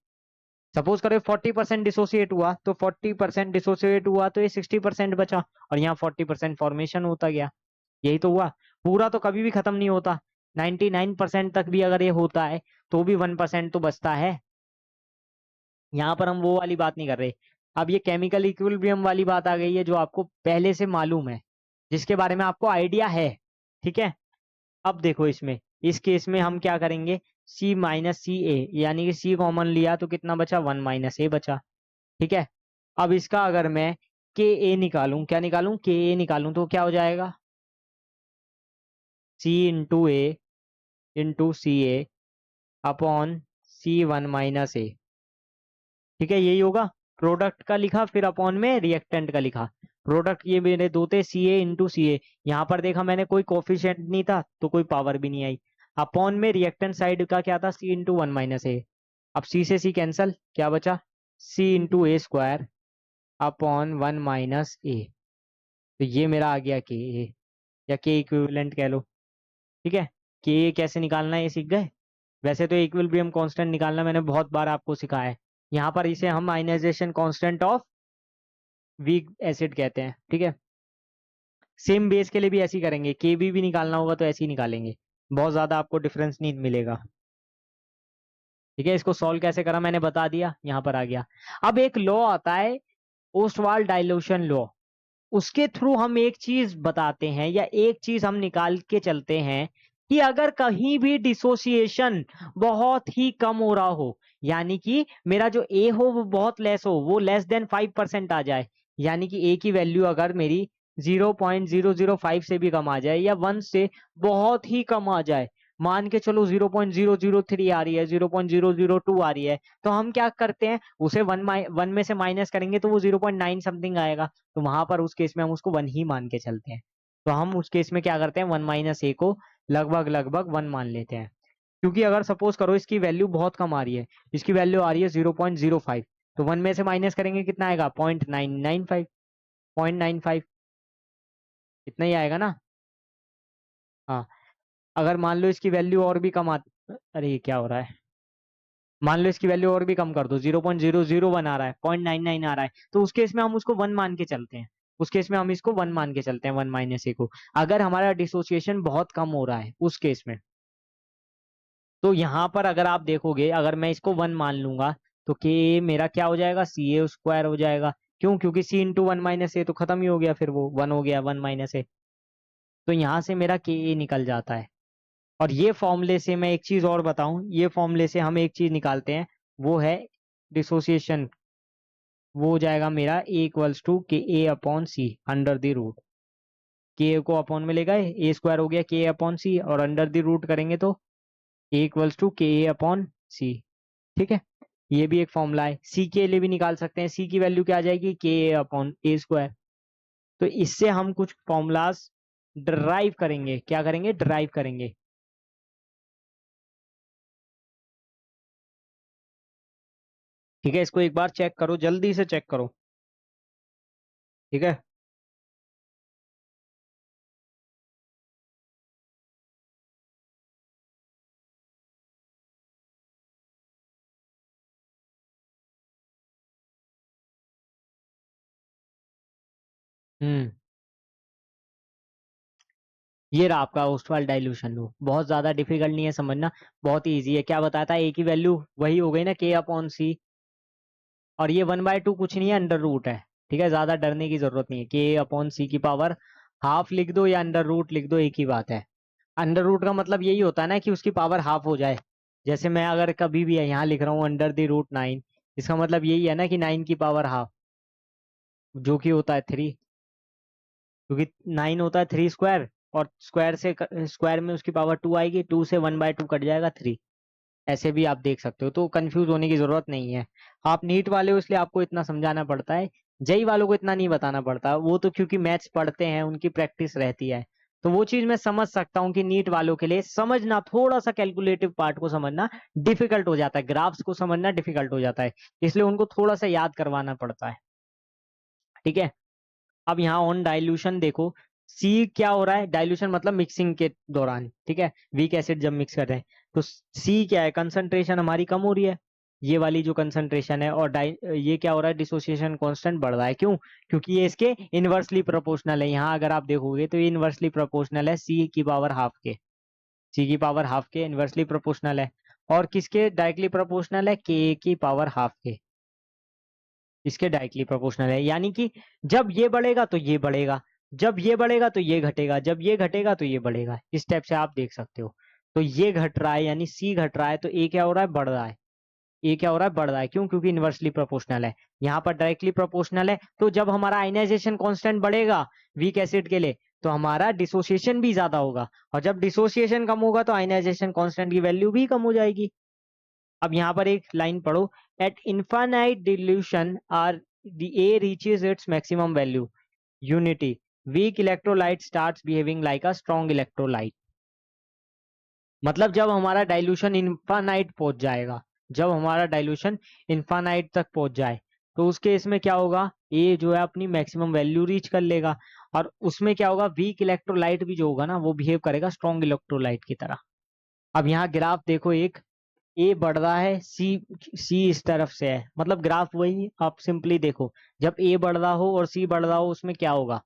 Speaker 1: सपोज करो 40% डिसोसिएट हुआ, तो 40% डिसोसिएट हुआ तो ये 60% बचा, और यहाँ 40% फॉर्मेशन होता गया। यही तो हुआ। पूरा तो कभी भी खत्म नहीं होता, 99% तक भी अगर ये होता है तो भी 1% तो बचता है। यहाँ पर हम वो वाली बात नहीं कर रहे। अब ये केमिकल इक्विलिब्रियम वाली बात आ गई है जो आपको पहले से मालूम है, जिसके बारे में आपको आइडिया है। ठीक है, अब देखो इसमें, इस केस में हम क्या करेंगे, सी माइनस सी ए, यानी कि सी कॉमन लिया तो कितना बचा, 1 माइनस ए बचा। ठीक है, अब इसका अगर मैं के ए निकालूं, क्या निकालूं, के ए निकालूं, तो क्या हो जाएगा, C into A into C A upon C1 - A। ठीक है, यही होगा। प्रोडक्ट का लिखा, फिर अपॉन में रिएक्टेंट का लिखा। प्रोडक्ट ये मेरे दो थे, सी ए इंटू सी ए। यहाँ पर देखा मैंने कोई कोफिशिएंट नहीं था तो कोई पावर भी नहीं आई। अपॉन में रिएक्टेंट साइड का क्या था, C × 1 - A। अब सी से सी कैंसल, क्या बचा, C × A² अपॉन 1 - A। तो ये मेरा आ गया के ए, या के इक्विवेलेंट कह लो। ठीक है, के कैसे निकालना है ये सीख गए। वैसे तो इक्विलिब्रियम कांस्टेंट निकालना मैंने बहुत बार आपको सिखाया है। यहाँ पर इसे हम ionization constant of weak acid कहते हैं, ठीक है। सेम बेस के लिए भी ऐसे ही करेंगे, केबी भी निकालना होगा तो ऐसे ही निकालेंगे, बहुत ज्यादा आपको डिफरेंस नहीं मिलेगा, ठीक है। इसको सॉल्व कैसे करा मैंने बता दिया, यहाँ पर आ गया। अब एक लॉ आता है, ओस्टवाल्ड डाइल्यूशन लॉ, उसके थ्रू हम एक चीज बताते हैं या एक चीज हम निकाल के चलते हैं कि अगर कहीं भी डिसोसिएशन बहुत ही कम हो रहा हो, यानी कि मेरा जो ए हो वो बहुत लेस हो, वो लेस देन 5% आ जाए, यानी कि ए की वैल्यू अगर मेरी 0.005 से भी कम आ जाए या 1 से बहुत ही कम आ जाए, मान के चलो 0.003 आ रही है, 0.002 आ रही है, तो हम क्या करते हैं, उसे वन में से माइनस करेंगे तो वो 0.9 समथिंग आएगा, तो वहां पर उस केस में हम उसको 1 ही मान के चलते हैं। तो हम उस केस में क्या करते हैं, 1 माइनस ए को लगभग लगभग 1 मान लेते हैं, क्योंकि अगर सपोज करो इसकी वैल्यू बहुत कम आ रही है, इसकी वैल्यू आ रही है 0.05, तो 1 में से माइनस करेंगे कितना आएगा, 0.995, 0.95, इतना ही आएगा ना। हाँ, अगर मान लो इसकी वैल्यू और भी कम आती, अरे ये क्या हो रहा है, मान लो इसकी वैल्यू और भी कम कर दो, 0.001 आ रहा है, 0.99 आ रहा है, तो उस केस में हम उसको 1 मान के चलते हैं, उस केस में हम इसको 1 मान के चलते हैं, 1 माइनस ए को, अगर हमारा डिसोसिएशन बहुत कम हो रहा है उस केस में। तो यहाँ पर अगर आप देखोगे, अगर मैं इसको 1 मान लूंगा तो के मेरा क्या हो जाएगा, सी ए स्क्वायर हो जाएगा, क्यों, क्योंकि सी इंटू 1 माइनस ए तो खत्म ही हो गया, फिर वो 1 हो गया, 1 माइनस ए, तो यहाँ से मेरा के ए निकल जाता है। और ये फॉर्मूले से मैं एक चीज और बताऊं, ये फॉर्मूले से हम एक चीज निकालते हैं, वो है डिसोसिएशन, वो हो जाएगा मेरा ए equals to K A upon C under the root, K को अपॉन में ले गए, ए स्क्वायर हो गया के अपॉन सी, और अंडर द रूट करेंगे तो ए equals to K A upon सी, ठीक है। ये भी एक फॉर्मूला है, सी के लिए भी निकाल सकते हैं, सी की वैल्यू क्या आ जाएगी, के ए अपॉन ए स्क्वायर। तो इससे हम कुछ फॉर्मूलाज ड्राइव करेंगे, क्या करेंगे, ड्राइव करेंगे। ठीक है, इसको एक बार चेक करो, जल्दी से चेक करो, ठीक है। हम्म, ये रहा आपका ओस्टवाल्ड डाइल्यूशन लो, बहुत ज्यादा डिफिकल्ट नहीं है समझना, बहुत ही ईजी है। क्या बताता है, ए की वैल्यू वही हो गई ना, के अपॉन सी, और ये 1/2 कुछ नहीं है, अंडर रूट है, ठीक है, ज्यादा डरने की जरूरत नहीं है, के अपॉन सी की पावर हाफ लिख दो या अंडर रूट लिख दो, एक ही बात है। अंडर रूट का मतलब यही होता है ना कि उसकी पावर हाफ हो जाए, जैसे मैं अगर कभी भी यहाँ लिख रहा हूँ अंडर द रूट 9, इसका मतलब यही है ना कि 9 की पावर हाफ, जो कि होता है 3, क्योंकि 9 होता है 3 स्क्वायर, और स्क्वायर से स्क्वायर में उसकी पावर 2 आएगी, 2 से 1/2 कट जाएगा 3, ऐसे भी आप देख सकते हो, तो कंफ्यूज होने की जरूरत नहीं है। आप नीट वाले हो इसलिए आपको इतना समझाना पड़ता है, जेई वालों को इतना नहीं बताना पड़ता, वो तो क्योंकि मैथ्स पढ़ते हैं, उनकी प्रैक्टिस रहती है, तो वो चीज मैं समझ सकता हूँ कि नीट वालों के लिए समझना, थोड़ा सा कैलकुलेटिव पार्ट को समझना डिफिकल्ट हो जाता है, ग्राफ्स को समझना डिफिकल्ट हो जाता है, इसलिए उनको थोड़ा सा याद करवाना पड़ता है, ठीक है। अब यहाँ ऑन डाइल्यूशन देखो, सी क्या हो रहा है, डाइल्यूशन मतलब मिक्सिंग के दौरान, ठीक है, वीक एसिड जब मिक्स कर रहे हैं, तो सी क्या है, कंसंट्रेशन हमारी कम हो रही है, ये वाली जो कंसंट्रेशन है, और ये क्या हो रहा है, डिसोसिएशन कांस्टेंट बढ़ रहा है, क्यों, क्योंकि ये इसके इनवर्सली प्रोपोर्शनल है, यहाँ अगर आप देखोगे तो ये इनवर्सली प्रोपोर्शनल है सी की पावर हाफ के, सी की पावर हाफ के इनवर्सली प्रोपोर्शनल है, और किसके डायरेक्टली प्रोपोर्शनल है, के की पावर हाफ के, इसके डायरेक्टली प्रोपोर्शनल है, यानी कि जब ये बढ़ेगा तो ये बढ़ेगा, जब ये बढ़ेगा तो ये घटेगा, जब ये घटेगा तो ये बढ़ेगा, इस टाइप से आप देख सकते हो। तो ये घट रहा है यानी सी घट रहा है, तो ए क्या हो रहा है, बढ़ रहा है, ए क्या हो रहा है, बढ़ रहा है, क्यों, क्योंकि इनवर्सली प्रोपोर्शनल है, यहाँ पर डायरेक्टली प्रोपोर्शनल है, तो जब हमारा आयनाइजेशन कांस्टेंट बढ़ेगा वीक एसिड के लिए, तो हमारा डिसोसिएशन भी ज्यादा होगा, और जब डिसोसिएशन कम होगा तो आयनाइजेशन कांस्टेंट की वैल्यू भी कम हो जाएगी। अब यहाँ पर एक लाइन पढ़ो, at infinite dilution are the a reaches its maximum value unity weak electrolyte starts behaving like a strong electrolyte, मतलब जब हमारा डाइल्यूशन इनफाइनाइट पहुंच जाएगा, जब हमारा डाइल्यूशन इनफाइनाइट तक पहुंच जाए, तो उस केस में क्या होगा, ए जो है अपनी मैक्सिमम वैल्यू रीच कर लेगा, और उसमें क्या होगा, वीक इलेक्ट्रोलाइट भी जो होगा ना वो बिहेव करेगा स्ट्रॉन्ग इलेक्ट्रोलाइट की तरह। अब यहाँ ग्राफ देखो एक, ए बढ़ रहा है, सी सी इस तरफ से है, मतलब ग्राफ वही, आप सिंपली देखो, जब ए बढ़ रहा हो और सी बढ़ रहा हो उसमें क्या होगा,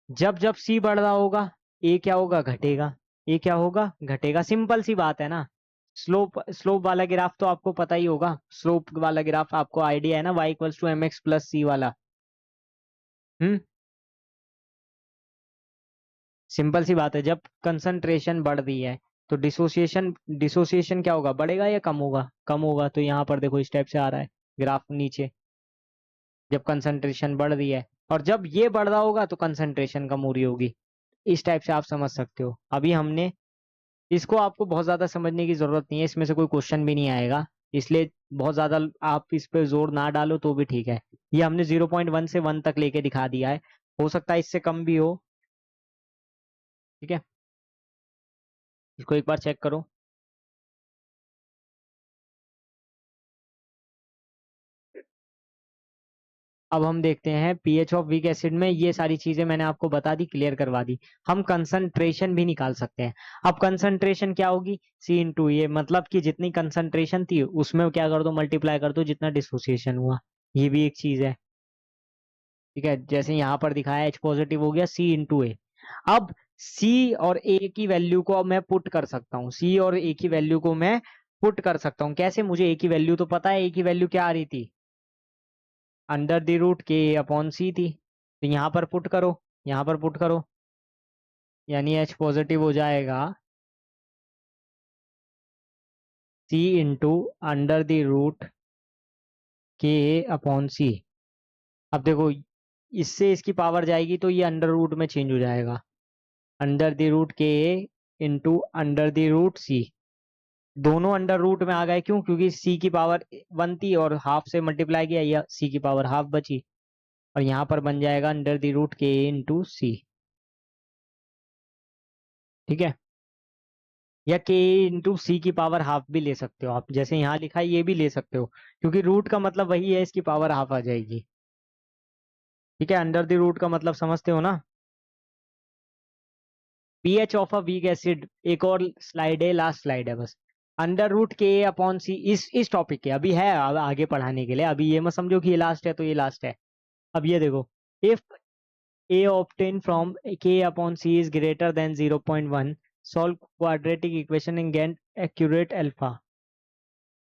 Speaker 1: जब जब सी बढ़ रहा होगा ए क्या होगा, घटेगा, ए क्या होगा, घटेगा, सिंपल सी बात है ना। स्लोप स्लोप वाला ग्राफ तो आपको पता ही होगा, स्लोप वाला ग्राफ आपको आइडिया है ना, y equals to M X plus C वाला। हम्म, सिंपल सी बात है, जब कंसंट्रेशन बढ़ रही है तो डिसोसिएशन डिसोसिएशन क्या होगा, बढ़ेगा या कम होगा, कम होगा, तो यहाँ पर देखो इस टाइप से आ रहा है ग्राफ नीचे, जब कंसंट्रेशन बढ़ रही है, और जब ये बढ़ रहा होगा तो कंसंट्रेशन कम हो रही होगी। इस टाइप से आप समझ सकते हो। अभी हमने इसको, आपको बहुत ज्यादा समझने की जरूरत नहीं है, इसमें से कोई क्वेश्चन भी नहीं आएगा, इसलिए बहुत ज्यादा आप इस पे जोर ना डालो तो भी ठीक है। ये हमने 0.1 से 1 तक लेके दिखा दिया है, हो सकता है इससे कम भी हो। ठीक है, इसको एक बार चेक करो। अब हम देखते हैं पीएच ऑफ वीक एसिड में, ये सारी चीजें मैंने आपको बता दी, क्लियर करवा दी। हम कंसंट्रेशन भी निकाल सकते हैं। अब कंसंट्रेशन क्या होगी, सी इंटू ये, मतलब कि जितनी कंसंट्रेशन थी उसमें क्या कर दो, मल्टीप्लाई कर दो जितना डिसोसिएशन हुआ, ये भी एक चीज है। ठीक है, जैसे यहाँ पर दिखाया एच पॉजिटिव हो गया सी इंटू ए। अब सी और ए की वैल्यू को अब मैं पुट कर सकता हूँ, सी और ए की वैल्यू को मैं पुट कर सकता हूँ, कैसे, मुझे ए की वैल्यू तो पता है, ए की वैल्यू क्या आ रही थी, अंडर द रूट के अपॉन सी थी, तो यहाँ पर पुट करो, यहाँ पर पुट करो, यानी एच पॉजिटिव हो जाएगा C into under the root के अपॉन सी। अब देखो, इससे इसकी पावर जाएगी तो ये अंडर रूट में चेंज हो जाएगा, अंडर द रूट के इंटू अंडर द रूट सी, दोनों अंडर रूट में आ गए, क्यों, क्योंकि सी की पावर 1 थी और हाफ से मल्टीप्लाई किया, या सी की पावर हाफ बची, और यहाँ पर बन जाएगा अंडर द रूट के इंटू सी। ठीक है, या के इंटू सी की पावर हाफ भी ले सकते हो आप, जैसे यहाँ लिखा है ये भी ले सकते हो, क्योंकि रूट का मतलब वही है, इसकी पावर हाफ आ जाएगी। ठीक है, अंडर द रूट का मतलब समझते हो ना। PH of a weak acid, एक और स्लाइड है, लास्ट स्लाइड है बस। अंडर रूट के अपॉन सी, इस टॉपिक के अभी है, आगे पढ़ाने के लिए, अभी ये मत समझो कि ये लास्ट है तो ये लास्ट है। अब ये देखो, if a obtained from k upon c is greater than 0.1, solve quadratic equation and get accurate alpha।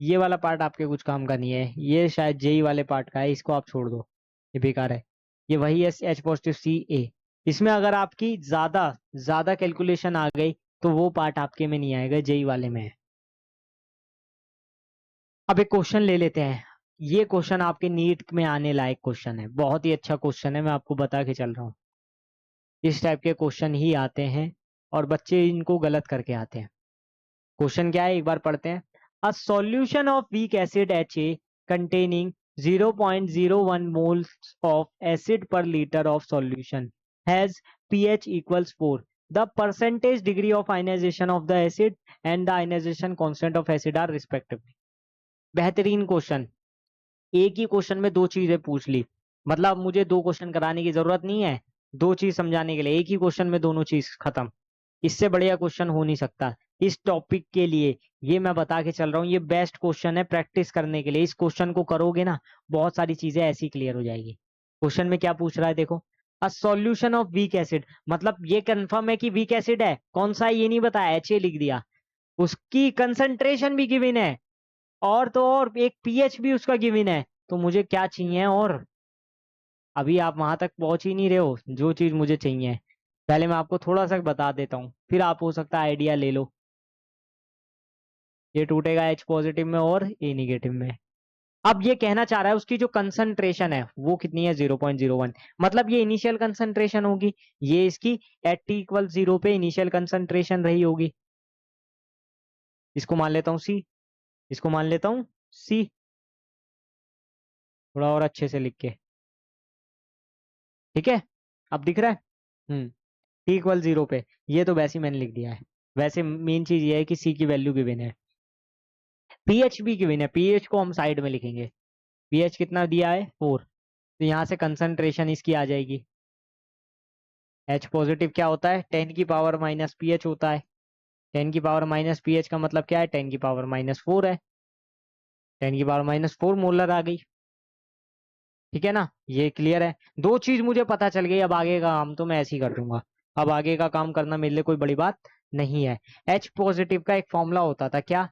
Speaker 1: ये वाला पार्ट आपके कुछ काम का नहीं है, ये शायद जेई वाले पार्ट का है, इसको आप छोड़ दो, ये बेकार है। ये वही है एच पॉजिटिव सी ए, इसमें अगर आपकी ज्यादा ज्यादा कैलकुलेशन आ गई तो वो पार्ट आपके में नहीं आएगा, जेई वाले में है। अब एक क्वेश्चन ले लेते हैं, ये क्वेश्चन आपके नीट में आने लायक क्वेश्चन है, बहुत ही अच्छा क्वेश्चन है, मैं आपको बता के चल रहा हूँ। इस टाइप के क्वेश्चन ही आते हैं और बच्चे इनको गलत करके आते हैं। क्वेश्चन क्या है, एक बार पढ़ते हैं। A solution of weak acid HA containing 0.01 moles of acid per liter of solution has pH equals 4. The percentage degree of ionization of the acid and the ionization constant of acid are respectively। बेहतरीन क्वेश्चन, एक ही क्वेश्चन में दो चीजें पूछ ली, मतलब मुझे दो क्वेश्चन कराने की जरूरत नहीं है, दो चीज समझाने के लिए एक ही क्वेश्चन में दोनों चीज खत्म। इससे बढ़िया क्वेश्चन हो नहीं सकता इस टॉपिक के लिए, ये मैं बता के चल रहा हूँ, ये बेस्ट क्वेश्चन है प्रैक्टिस करने के लिए, इस क्वेश्चन को करोगे ना बहुत सारी चीजें ऐसी क्लियर हो जाएगी। क्वेश्चन में क्या पूछ रहा है देखो, a solution of weak acid, मतलब ये कंफर्म है कि वीक एसिड है, कौन सा है ये नहीं बताया, HA लिख दिया, उसकी कंसंट्रेशन भी गिवन है, और तो और एक पीएच भी उसका गिवन है, तो मुझे क्या चाहिए, और अभी आप वहां तक पहुंच ही नहीं रहे हो जो चीज मुझे चाहिए। पहले मैं आपको थोड़ा सा बता देता हूँ, फिर आप हो सकता है आइडिया ले लो। ये टूटेगा H पॉजिटिव में और A निगेटिव में। अब ये कहना चाह रहा है उसकी जो कंसंट्रेशन है वो कितनी है, 0.01, मतलब ये इनिशियल कंसंट्रेशन होगी, ये इसकी एट टी इक्वल 0 पे इनिशियल कंसंट्रेशन रही होगी। इसको मान लेता हूँ सी, इसको मान लेता हूँ सी, थोड़ा और अच्छे से लिख के। ठीक है, अब दिख रहा है। टी इक्वल 0 पे, ये तो वैसे ही मैंने लिख दिया है, वैसे मेन चीज ये है कि सी की वैल्यू गिवन है, पीएच भी गिवन है, पीएच को हम साइड में लिखेंगे, पीएच कितना दिया है 4, तो यहाँ से कंसंट्रेशन इसकी आ जाएगी, एच पॉजिटिव क्या होता है 10 की पावर माइनस पीएच होता है, 10 की पावर माइनस पी एच का मतलब क्या है, 10 की पावर -4 है, 10 की पावर -4 मोलर आ गई। ठीक है ना, ये क्लियर है। दो चीज मुझे पता चल गई, अब आगे का काम तो मैं ऐसे ही कर दूंगा। अब आगे का काम करना मेरे लिए कोई बड़ी बात नहीं है। एच पॉजिटिव का एक फॉर्मूला होता था, क्या?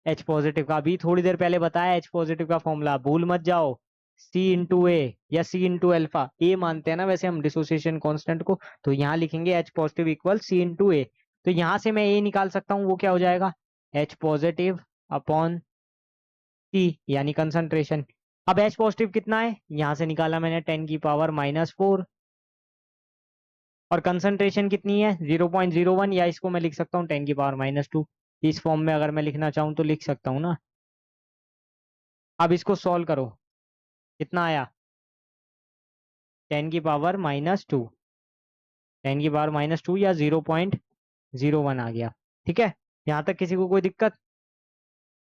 Speaker 1: एच पॉजिटिव का अभी थोड़ी देर पहले बताया, एच पॉजिटिव का फॉर्मूला भूल मत जाओ, सी इंटू ए या सी इंटू एल्फा, ए मानते हैं ना वैसे हम डिसोसिएशन कांस्टेंट को, तो यहाँ लिखेंगे H positive equal C into A. तो यहाँ से मैं ए निकाल सकता हूँ, वो क्या हो जाएगा, एच पॉजिटिव अपॉन सी यानी कंसंट्रेशन। अब एच पॉजिटिव कितना है, यहां से निकाला मैंने 10 की पावर -4, और कंसंट्रेशन कितनी है 0.01, या इसको मैं लिख सकता हूँ 10 की पावर -2। इस फॉर्म में अगर मैं लिखना चाहूँ तो लिख सकता हूँ ना। अब इसको सॉल्व करो, कितना आया, 10 की पावर -2, 10 की पावर -2 या 0.01 आ गया। ठीक है, यहाँ तक किसी को कोई दिक्कत?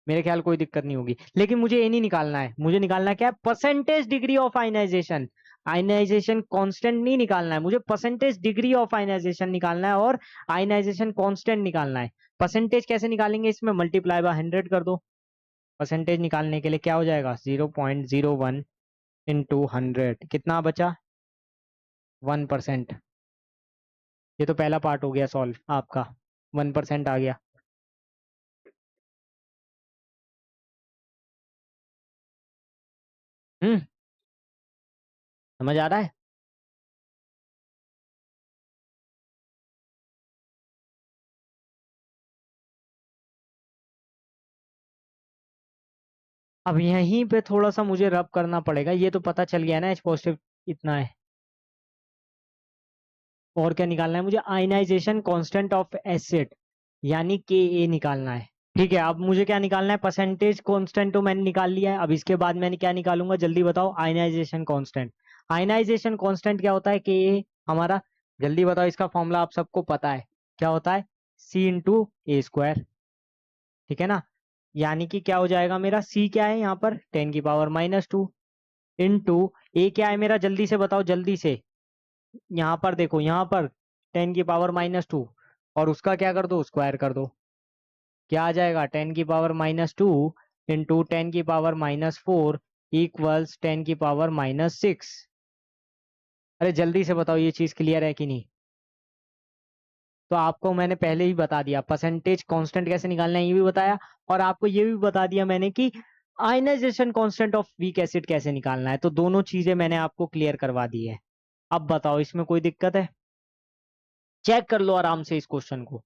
Speaker 1: मेरे ख्याल कोई दिक्कत नहीं होगी। लेकिन मुझे ये नहीं निकालना है, मुझे निकालना क्या है, percentage degree of ionization. Ionization constant नहीं निकालना है मुझे, परसेंटेज डिग्री ऑफ आयनाइजेशन निकालना है, और आयनाइजेशन कांस्टेंट निकालना है। परसेंटेज कैसे निकालेंगे, इसमें मल्टीप्लाई बाय 100 कर दो। परसेंटेज निकालने के लिए क्या हो जाएगा, 0.01 इंटू 100, कितना बचा, 1%। ये तो पहला पार्ट हो गया सॉल्व आपका, 1% आ गया। समझ आ रहा है? अब यहीं पे थोड़ा सा मुझे रब करना पड़ेगा, ये तो पता चल गया ना एच पॉजिटिव इतना है, और क्या निकालना है मुझे, आयनाइजेशन कांस्टेंट ऑफ एसिड यानी के ए निकालना है। ठीक है, अब मुझे क्या निकालना है, परसेंटेज कांस्टेंट तो मैंने निकाल लिया है, अब इसके बाद मैंने क्या निकालूंगा जल्दी बताओ, आयनाइजेशन कांस्टेंट। आयनाइजेशन कांस्टेंट क्या होता है, के ए हमारा, जल्दी बताओ, इसका फॉर्मूला आप सबको पता है, क्या होता है, सी इंटू ए स्क्वायर। ठीक है ना, यानी कि क्या हो जाएगा मेरा, सी क्या है यहाँ पर 10 की पावर -2 इंटू ए क्या है मेरा, जल्दी से बताओ जल्दी से, यहाँ पर देखो, यहाँ पर 10 की पावर -2, और उसका क्या कर दो, स्क्वायर कर दो। क्या आ जाएगा, 10 की पावर -2 इंटू 10 की पावर -4 इक्वल्स 10 की पावर -6। अरे जल्दी से बताओ ये चीज क्लियर है कि नहीं? तो आपको मैंने पहले ही बता दिया, परसेंटेज कांस्टेंट कैसे निकालना है ये भी बताया, और आपको ये भी बता दिया मैंने कि ionization constant of weak acid कैसे निकालना है, तो दोनों चीजें मैंने आपको क्लियर करवा दी है। अब बताओ इसमें कोई दिक्कत है? चेक कर लो आराम से इस क्वेश्चन को,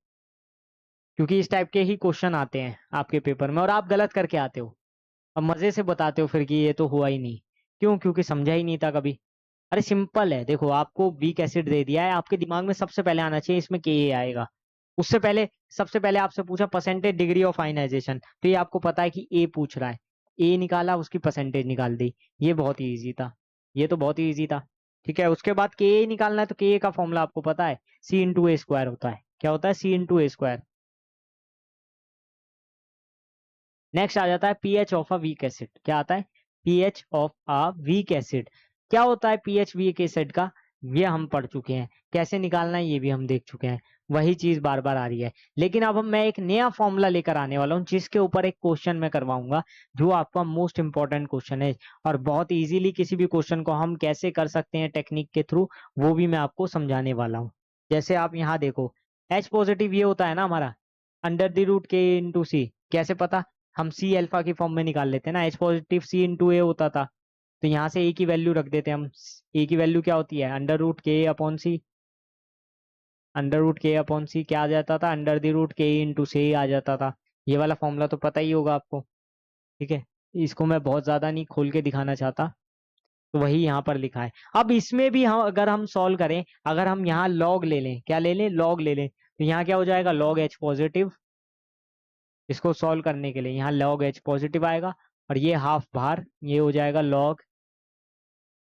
Speaker 1: क्योंकि इस टाइप के ही क्वेश्चन आते हैं आपके पेपर में, और आप गलत करके आते हो। अब मजे से बताते हो फिर कि ये तो हुआ ही नहीं, क्यों? क्योंकि समझा ही नहीं था कभी। अरे सिंपल है, देखो आपको वीक एसिड दे दिया है, आपके दिमाग में सबसे पहले आना चाहिए इसमें के ए आएगा। उससे पहले सबसे पहले आपसे पूछा परसेंटेज डिग्री ऑफ आयनाइजेशन, तो ये आपको पता है कि ए पूछ रहा है, ए निकाला, उसकी परसेंटेज निकाल दी, ये बहुत ही ईजी था, ये तो बहुत ही ईजी था। ठीक है, उसके बाद के ए निकालना है, तो के ए का फॉर्मूला आपको पता है, सी इंटू ए स्क्वायर होता है, क्या होता है, सी इंटू ए स्क्वायर। नेक्स्ट आ जाता है pH of a weak acid, क्या आता है, pH of a weak acid. क्या होता है पीएच वीक एसिड का, ये हम पढ़ चुके हैं, कैसे निकालना है ये भी हम देख चुके हैं, वही चीज बार बार आ रही है। लेकिन अब मैं एक नया फॉर्मूला लेकर आने वाला हूँ, जिसके ऊपर एक क्वेश्चन मैं करवाऊंगा, जो आपका मोस्ट इंपॉर्टेंट क्वेश्चन है, और बहुत इजीली किसी भी क्वेश्चन को हम कैसे कर सकते हैं टेक्निक के थ्रू, वो भी मैं आपको समझाने वाला हूँ। जैसे आप यहाँ देखो, एच पॉजिटिव ये होता है ना हमारा, अंडर द रूट के इंटू सी, कैसे पता, हम सी अल्फा की फॉर्म में निकाल लेते हैं ना, एच पॉजिटिव सी इंटू ए होता था, तो यहाँ से ए की वैल्यू रख देते हैं हम। ए की वैल्यू क्या होती है, अंडर रूट के अपॉन सी, अंडर रूट के अपॉन सी क्या आ जाता था, अंडर द रूट के इंटू से आ जाता था। ये वाला फॉर्मूला तो पता ही होगा आपको। ठीक है, इसको मैं बहुत ज्यादा नहीं खोल के दिखाना चाहता, तो वही यहाँ पर लिखा है। अब इसमें भी हम अगर हम सॉल्व करें, अगर हम यहाँ लॉग ले लें, क्या ले लें, लॉग ले लें, तो यहाँ क्या हो जाएगा, लॉग एच पॉजिटिव, इसको सॉल्व करने के लिए यहाँ लॉग एच पॉजिटिव आएगा, और ये हाफ बाहर, ये हो जाएगा लॉग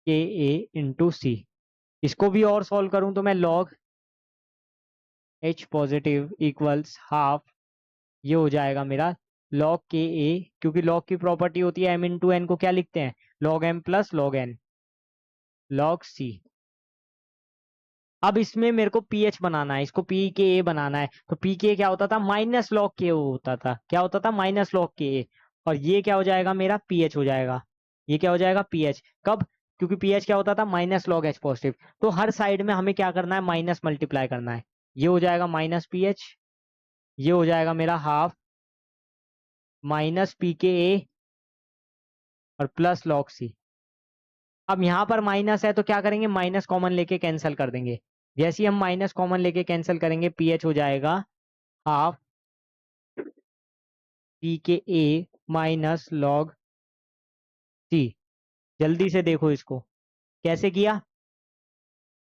Speaker 1: के ए इंटू सी। इसको भी और सॉल्व करूं तो मैं log H positive equals half, ये हो जाएगा मेरा लॉग के ए, क्योंकि लॉग की प्रॉपर्टी होती है एम इंटू एन को क्या लिखते हैं, log M plus log N, log C. अब इसमें मेरे को पीएच बनाना है, इसको पी के ए बनाना है, तो पी के क्या होता था, माइनस लॉग के होता था, क्या होता था, माइनस लॉग के ए। और ये क्या हो जाएगा, मेरा पीएच हो जाएगा। ये क्या हो जाएगा, पीएच। कब? क्योंकि पीएच क्या होता था, माइनस लॉग एच पॉजिटिव। तो हर साइड में हमें क्या करना है, माइनस मल्टीप्लाई करना है। ये हो जाएगा माइनस पीएच, ये हो जाएगा मेरा हाफ माइनस पी के ए और प्लस लॉग सी। अब यहाँ पर माइनस है तो क्या करेंगे, माइनस कॉमन लेके कैंसिल कर देंगे। जैसे ही हम माइनस कॉमन लेके कैंसिल करेंगे, पीएच हो जाएगा half P K A minus log c. जल्दी से देखो इसको कैसे किया।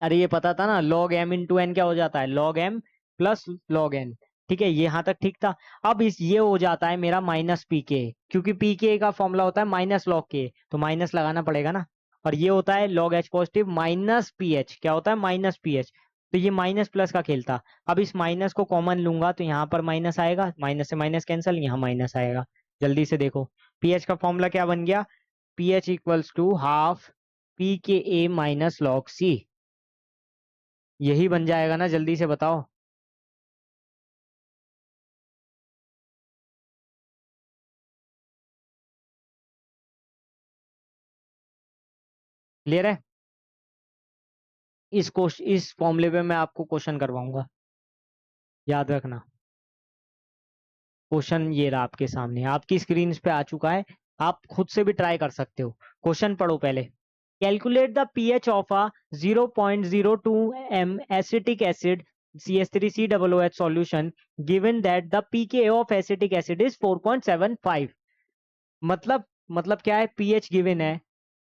Speaker 1: अरे ये पता था ना, लॉग एम इंटू एन क्या हो जाता है, log M plus log N. ठीक है, ये यहाँ तक ठीक था। अब इस ये हो जाता है मेरा माइनस पी के, क्योंकि पी के का फॉर्मूला होता है माइनस लॉग के, तो माइनस लगाना पड़ेगा ना। और ये होता है log H positive minus P H, क्या होता है, माइनस पी एच। तो ये माइनस प्लस का खेल था। अब इस माइनस को कॉमन लूंगा तो यहाँ पर माइनस आएगा, माइनस से माइनस कैंसिल, यहाँ माइनस आएगा। जल्दी से देखो, पी एच का फॉर्मूला क्या बन गया, P H equals to half P K A minus log c. यही बन जाएगा ना, जल्दी से बताओ। क्लियर है? इस फॉर्मूले पे मैं आपको क्वेश्चन करवाऊंगा, याद रखना। क्वेश्चन ये रहा आपके सामने, आपकी स्क्रीन पे आ चुका है। आप खुद से भी ट्राई कर सकते हो। क्वेश्चन पढ़ो पहले। Calculate the pH of a 0.02 m acetic acid CH3COOH solution given that the pKa of acetic acid is 4.75। मतलब क्या है, पीएच गिवन है,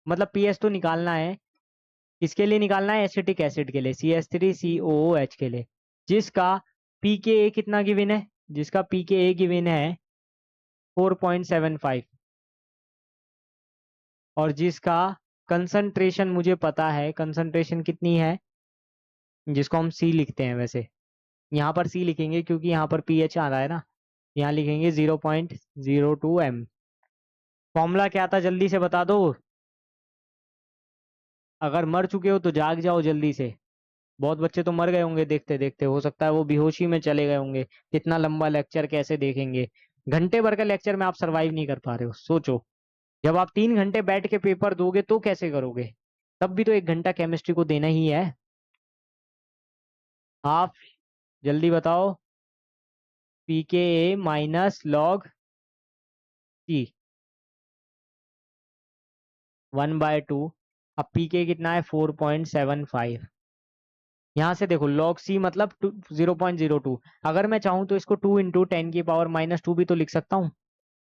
Speaker 1: मतलब पीएच तो निकालना है। किसके लिए निकालना है, एसिटिक एसिड के लिए, CH3COOH के लिए, जिसका pKa कितना गिवन है, जिसका pKa गिवन है 4.75, और जिसका कंसंट्रेशन मुझे पता है, कंसंट्रेशन कितनी है, जिसको हम सी लिखते हैं वैसे। यहाँ पर सी लिखेंगे क्योंकि यहाँ पर पीएच आ रहा है ना। यहाँ लिखेंगे 0.02 m। फॉर्मूला क्या था, जल्दी से बता दो। अगर मर चुके हो तो जाग जाओ जल्दी से। बहुत बच्चे तो मर गए होंगे देखते देखते, हो सकता है वो बेहोशी में चले गए होंगे। इतना लंबा लेक्चर कैसे देखेंगे, घंटे भर का लेक्चर में आप सरवाइव नहीं कर पा रहे हो, सोचो। जब आप 3 घंटे बैठ के पेपर दोगे तो कैसे करोगे, तब भी तो 1 घंटा केमिस्ट्री को देना ही है। आप जल्दी बताओ, P K A minus log c 1/2। अब पी के कितना है, 4.75। यहाँ से देखो लॉग सी मतलब 0.02। अगर मैं चाहूँ तो इसको 2 × 10⁻⁻² भी तो लिख सकता हूँ।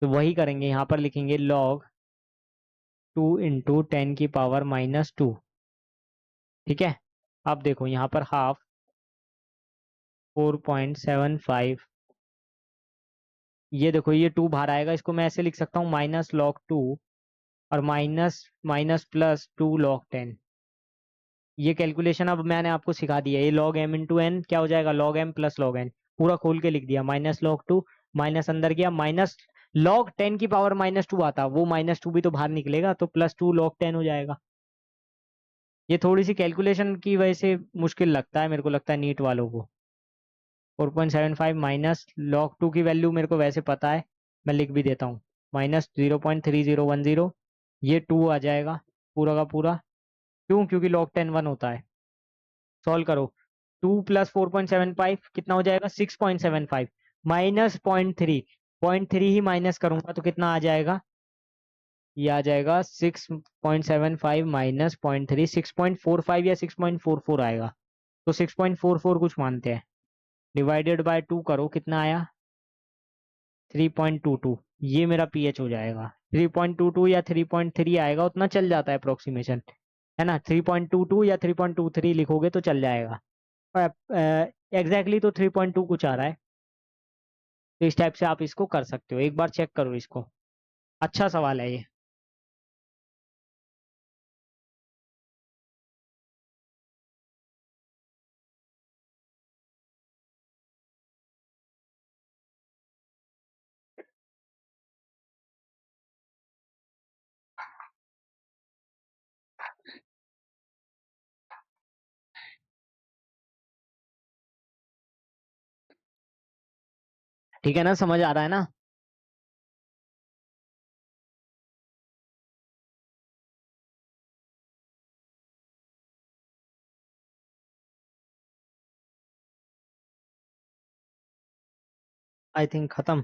Speaker 1: तो वही करेंगे, यहाँ पर लिखेंगे लॉग 2 × 10⁻²। ठीक है। अब देखो यहाँ पर हाफ 4.75, ये देखो ये 2 बाहर आएगा, इसको मैं ऐसे लिख सकता हूँ -log 2 और माइनस माइनस प्लस 2 log 10। ये कैलकुलेशन अब मैंने आपको सिखा दिया। ये लॉग एम इंटू एन क्या हो जाएगा, log M plus log N. पूरा खोल के लिख दिया, -log 2, माइनस अंदर गया, -log 10⁻²। आता वो -2 भी तो बाहर निकलेगा, तो +2 log 10 हो जाएगा। ये थोड़ी सी कैलकुलेशन की वजह से मुश्किल लगता है, मेरे को लगता है नीट वालों को। 4.75 -log 2 की वैल्यू मेरे को वैसे पता है, मैं लिख भी देता हूँ, -0.3010। ये 2 आ जाएगा पूरा का पूरा। क्यों, क्योंकि log 10 1 होता है। सॉल्व करो, 2 + 4.75 कितना हो जाएगा, 6.75, -0.3। 0.3 ही माइनस करूंगा तो कितना आ जाएगा, ये आ जाएगा 6.75 -0.3, 6.45 या 6.44 आएगा। तो 6.44 कुछ मानते हैं, डिवाइडेड बाय 2 करो, कितना आया, 3.22। ये मेरा पीएच हो जाएगा। 3.22 या 3.3 आएगा, उतना चल जाता है अप्रोक्सीमेशन, है ना। 3.22 या 3.23 लिखोगे तो चल जाएगा। एग्जैक्टली तो 3.2 कुछ आ रहा है। तो इस टाइप से आप इसको कर सकते हो, एक बार चेक करो इसको। अच्छा सवाल है ये। ठीक है ना, समझ आ रहा है ना? आई थिंक खत्म।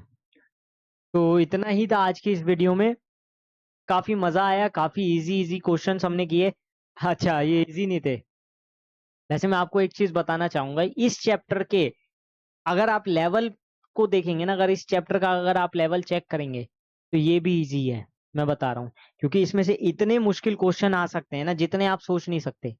Speaker 1: तो इतना ही था आज की इस वीडियो में। काफी मजा आया, काफी इजी इजी क्वेश्चंस हमने किए। अच्छा, ये इजी नहीं थे। वैसे मैं आपको एक चीज बताना चाहूंगा, इस चैप्टर के अगर आप लेवल को देखेंगे ना, अगर इस चैप्टर का अगर आप लेवल चेक करेंगे तो ये भी इजी है। मैं बता रहा हूँ, क्योंकि इसमें से इतने मुश्किल क्वेश्चन आ सकते हैं ना जितने आप सोच नहीं सकते।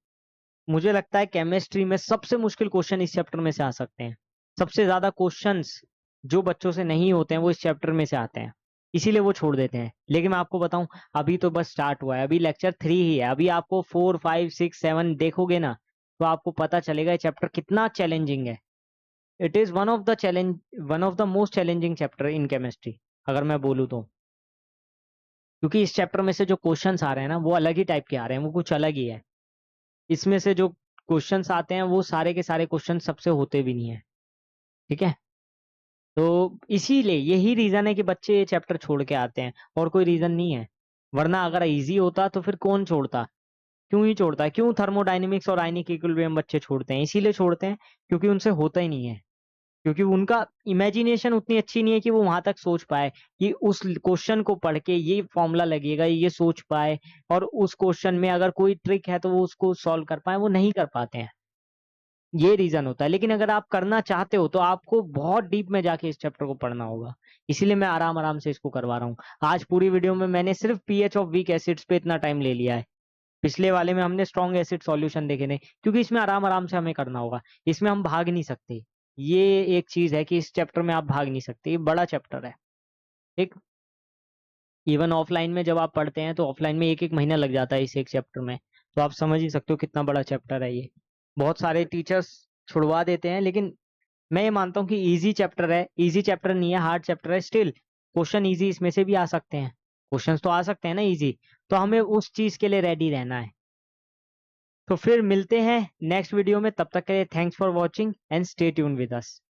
Speaker 1: मुझे लगता है केमिस्ट्री में सबसे मुश्किल क्वेश्चन इस चैप्टर में से आ सकते हैं। सबसे ज्यादा क्वेश्चंस जो बच्चों से नहीं होते हैं वो इस चैप्टर में से आते हैं, इसीलिए वो छोड़ देते हैं। लेकिन मैं आपको बताऊं, अभी तो बस स्टार्ट हुआ है, अभी लेक्चर 3 ही है। अभी आपको 4 5 6 7 देखोगे ना तो आपको पता चलेगा ये चैप्टर कितना चैलेंजिंग है। It is one of the most challenging chapter in chemistry, अगर मैं बोलूँ तो। क्योंकि इस चैप्टर में से जो क्वेश्चंस आ रहे हैं ना वो अलग ही टाइप के आ रहे हैं, वो कुछ अलग ही है। इसमें से जो क्वेश्चंस आते हैं वो सारे के सारे क्वेश्चन सबसे होते भी नहीं है। ठीक है, तो इसीलिए यही रीजन है कि बच्चे ये चैप्टर छोड़ के आते हैं, और कोई रीजन नहीं है। वरना अगर इजी होता तो फिर कौन छोड़ता? क्यों ही छोड़ता है? क्यों थर्मोडायनेमिक्स और आयनिक इक्विलिब्रियम बच्चे छोड़ते हैं? इसीलिए छोड़ते हैं क्योंकि उनसे होता ही नहीं है। क्योंकि उनका इमेजिनेशन उतनी अच्छी नहीं है कि वो वहां तक सोच पाए कि उस क्वेश्चन को पढ़ के ये फॉर्मूला लगेगा, ये सोच पाए, और उस क्वेश्चन में अगर कोई ट्रिक है तो वो उसको सॉल्व कर पाए। वो नहीं कर पाते हैं, ये रीजन होता है। लेकिन अगर आप करना चाहते हो तो आपको बहुत डीप में जाके इस चैप्टर को पढ़ना होगा। इसीलिए मैं आराम आराम से इसको करवा रहा हूँ। आज पूरी वीडियो में मैंने सिर्फ पीएच ऑफ वीक एसिड्स पे इतना टाइम ले लिया है। पिछले वाले में हमने स्ट्रॉन्ग एसिड सॉल्यूशन देखे थे, क्योंकि इसमें आराम आराम से हमें करना होगा। इसमें हम भाग नहीं सकते। ये एक चीज है कि इस चैप्टर में आप भाग नहीं सकते, ये बड़ा चैप्टर है। ठीक, इवन ऑफलाइन में जब आप पढ़ते हैं तो ऑफलाइन में एक एक महीना लग जाता है इस एक चैप्टर में। तो आप समझ ही सकते हो कितना बड़ा चैप्टर है ये। बहुत सारे टीचर्स छुड़वा देते हैं, लेकिन मैं ये मानता हूँ कि इजी चैप्टर है। इजी चैप्टर नहीं है, हार्ड चैप्टर है। स्टिल क्वेश्चन इजी इसमें से भी आ सकते हैं। क्वेश्चंस तो आ सकते हैं ना इजी, तो हमें उस चीज के लिए रेडी रहना है। तो फिर मिलते हैं नेक्स्ट वीडियो में, तब तक के लिए thanks for watching and stay tune with us.